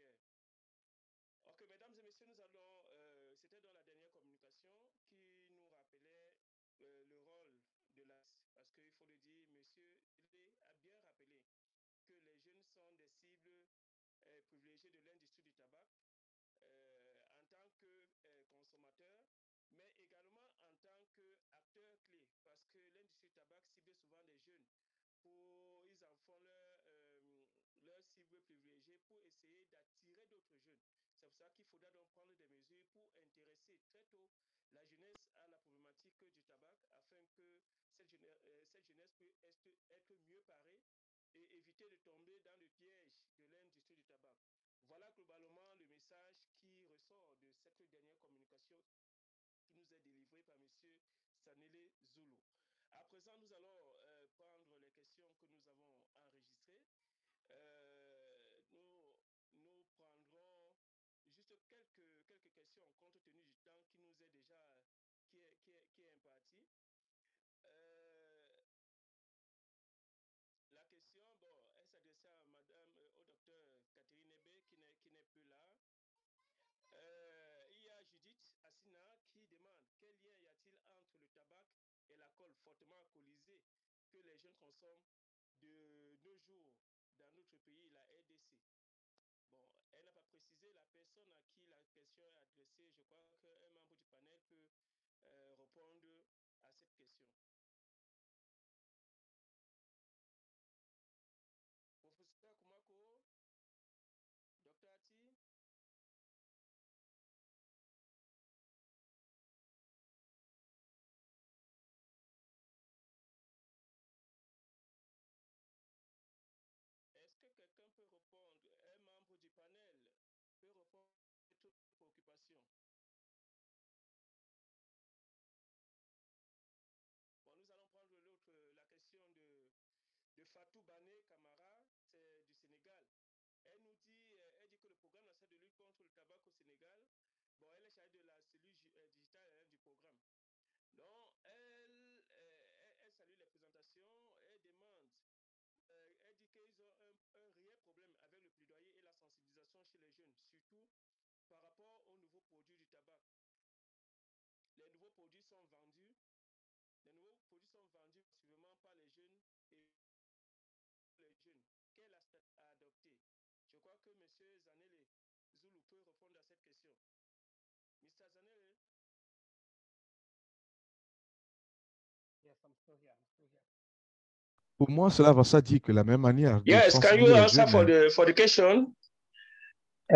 Pour moi, cela va ça dire que la même manière de Yes, can you sensibiliser les answer jeunes, for the question?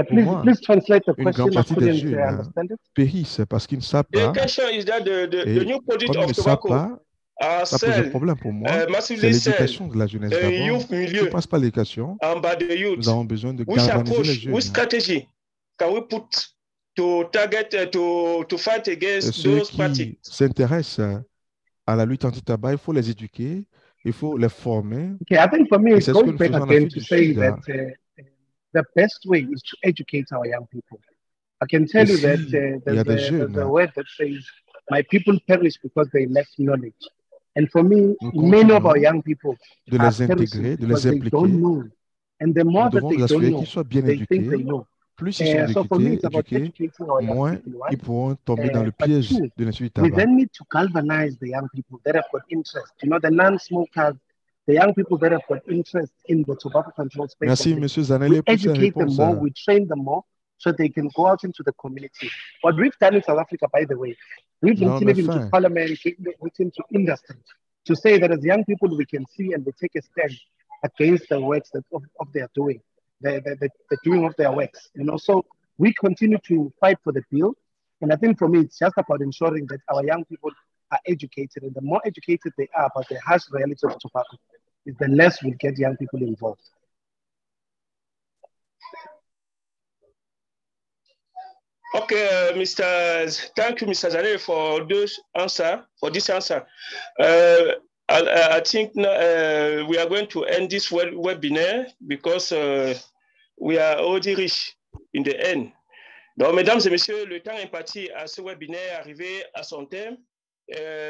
Please translate the une grande question. I partie des couldn't jeunes understand it. périssent parce qu'ils ne savent The pas. question is that the new product Comme ils of ne savent tobacco pas, are ça pose un sold, problème pour moi. C'est massively sold l'éducation de la jeunesse in d'abord. youth Tout milieu passe par l'éducation. and by the youth. Nous avons besoin de Which galvaniser les approach, jeunes. which strategy can we put to target, to fight against Ceux those practices? qui s'intéressent à la lutte anti-tabac, il faut les éduquer, il faut les former. Okay, I think for me, Et it c'est ce que goes nous back faisons en again Afrique to du saying Sud. that the best way is to educate our young people. I can tell you that Il y a des there's jeunes. a word that says, "My people perish because they lack knowledge." And for me, Nous many of our continuons young people de are les perishing intégrer, de because les they don't impliquer. know. And the more Nous that devons they nous don't assurer know, qu'ils soient bien they think they éduqués. know. Plus ils sont So for me, éduqués, it's about educating our young moins people. One. ils pourront tomber dans le But piège two, de l'industrie du we tabac. then need to galvanize the young people that have got interest. You know, the non-smokers, the young people that have got interest in the tobacco control space. Merci, M. We Zanelli, pour ces educate them réponses. more, we train them more, so they can go out into the community. What we've done in South Africa, by the way, we've written it into parliament, written to industry, to say that as young people, we can see and we take a stand against the works of their doing, the doing of their works. You know, so we continue to fight for the bill. And I think for me, it's just about ensuring that our young people are educated. And the more educated they are about the harsh reality of tobacco, is the less we'll get young people involved. Okay, thank you, Mr. Zanelli, for this answer. I think we are going to end this webinar because we are already rich in the end. Donc, mesdames et messieurs, le temps imparti à ce webinaire est arrivé à son terme.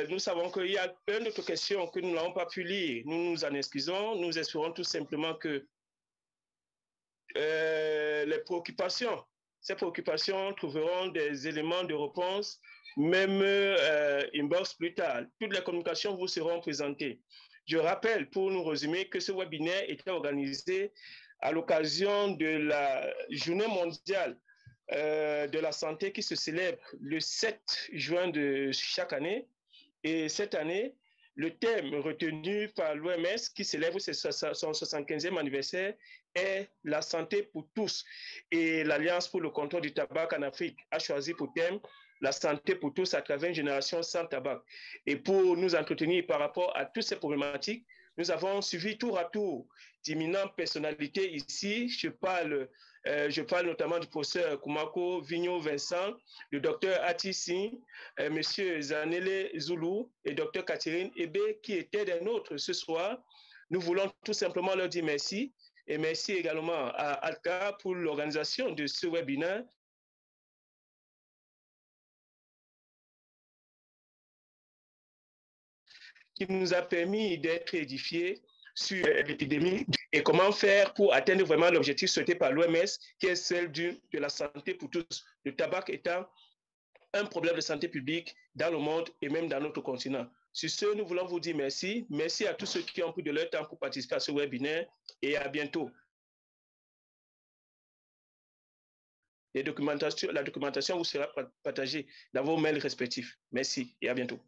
Nous savons qu'il y a plein d'autres questions que nous n'avons pas pu lire. Nous nous en excusons. Nous espérons tout simplement que ces préoccupations trouveront des éléments de réponse, même inbox plus tard. Toutes les communications vous seront présentées. Je rappelle, pour nous résumer, que ce webinaire était organisé à l'occasion de la Journée mondiale de la santé qui se célèbre le 7 juin de chaque année. Et cette année, le thème retenu par l'OMS, qui célèbre son 75e anniversaire, est la santé pour tous. Et l'Alliance pour le contrôle du tabac en Afrique a choisi pour thème la santé pour tous à travers une génération sans tabac. Et pour nous entretenir par rapport à toutes ces problématiques, nous avons suivi tour à tour d'imminentes personnalités ici. Je parle notamment du professeur Kumako Vigno Vincent, le docteur Atissi, monsieur Zanele Zulu et docteur Catherine Ebe qui étaient des nôtres ce soir. Nous voulons tout simplement leur dire merci et merci également à Alka pour l'organisation de ce webinaire. Qui nous a permis d'être édifiés sur l'épidémie et comment faire pour atteindre vraiment l'objectif souhaité par l'OMS, qui est celle de la santé pour tous. Le tabac étant un problème de santé publique dans le monde et même dans notre continent. Sur ce, nous voulons vous dire merci. Merci à tous ceux qui ont pris de leur temps pour participer à ce webinaire et à bientôt. La documentation vous sera partagée dans vos mails respectifs. Merci et à bientôt.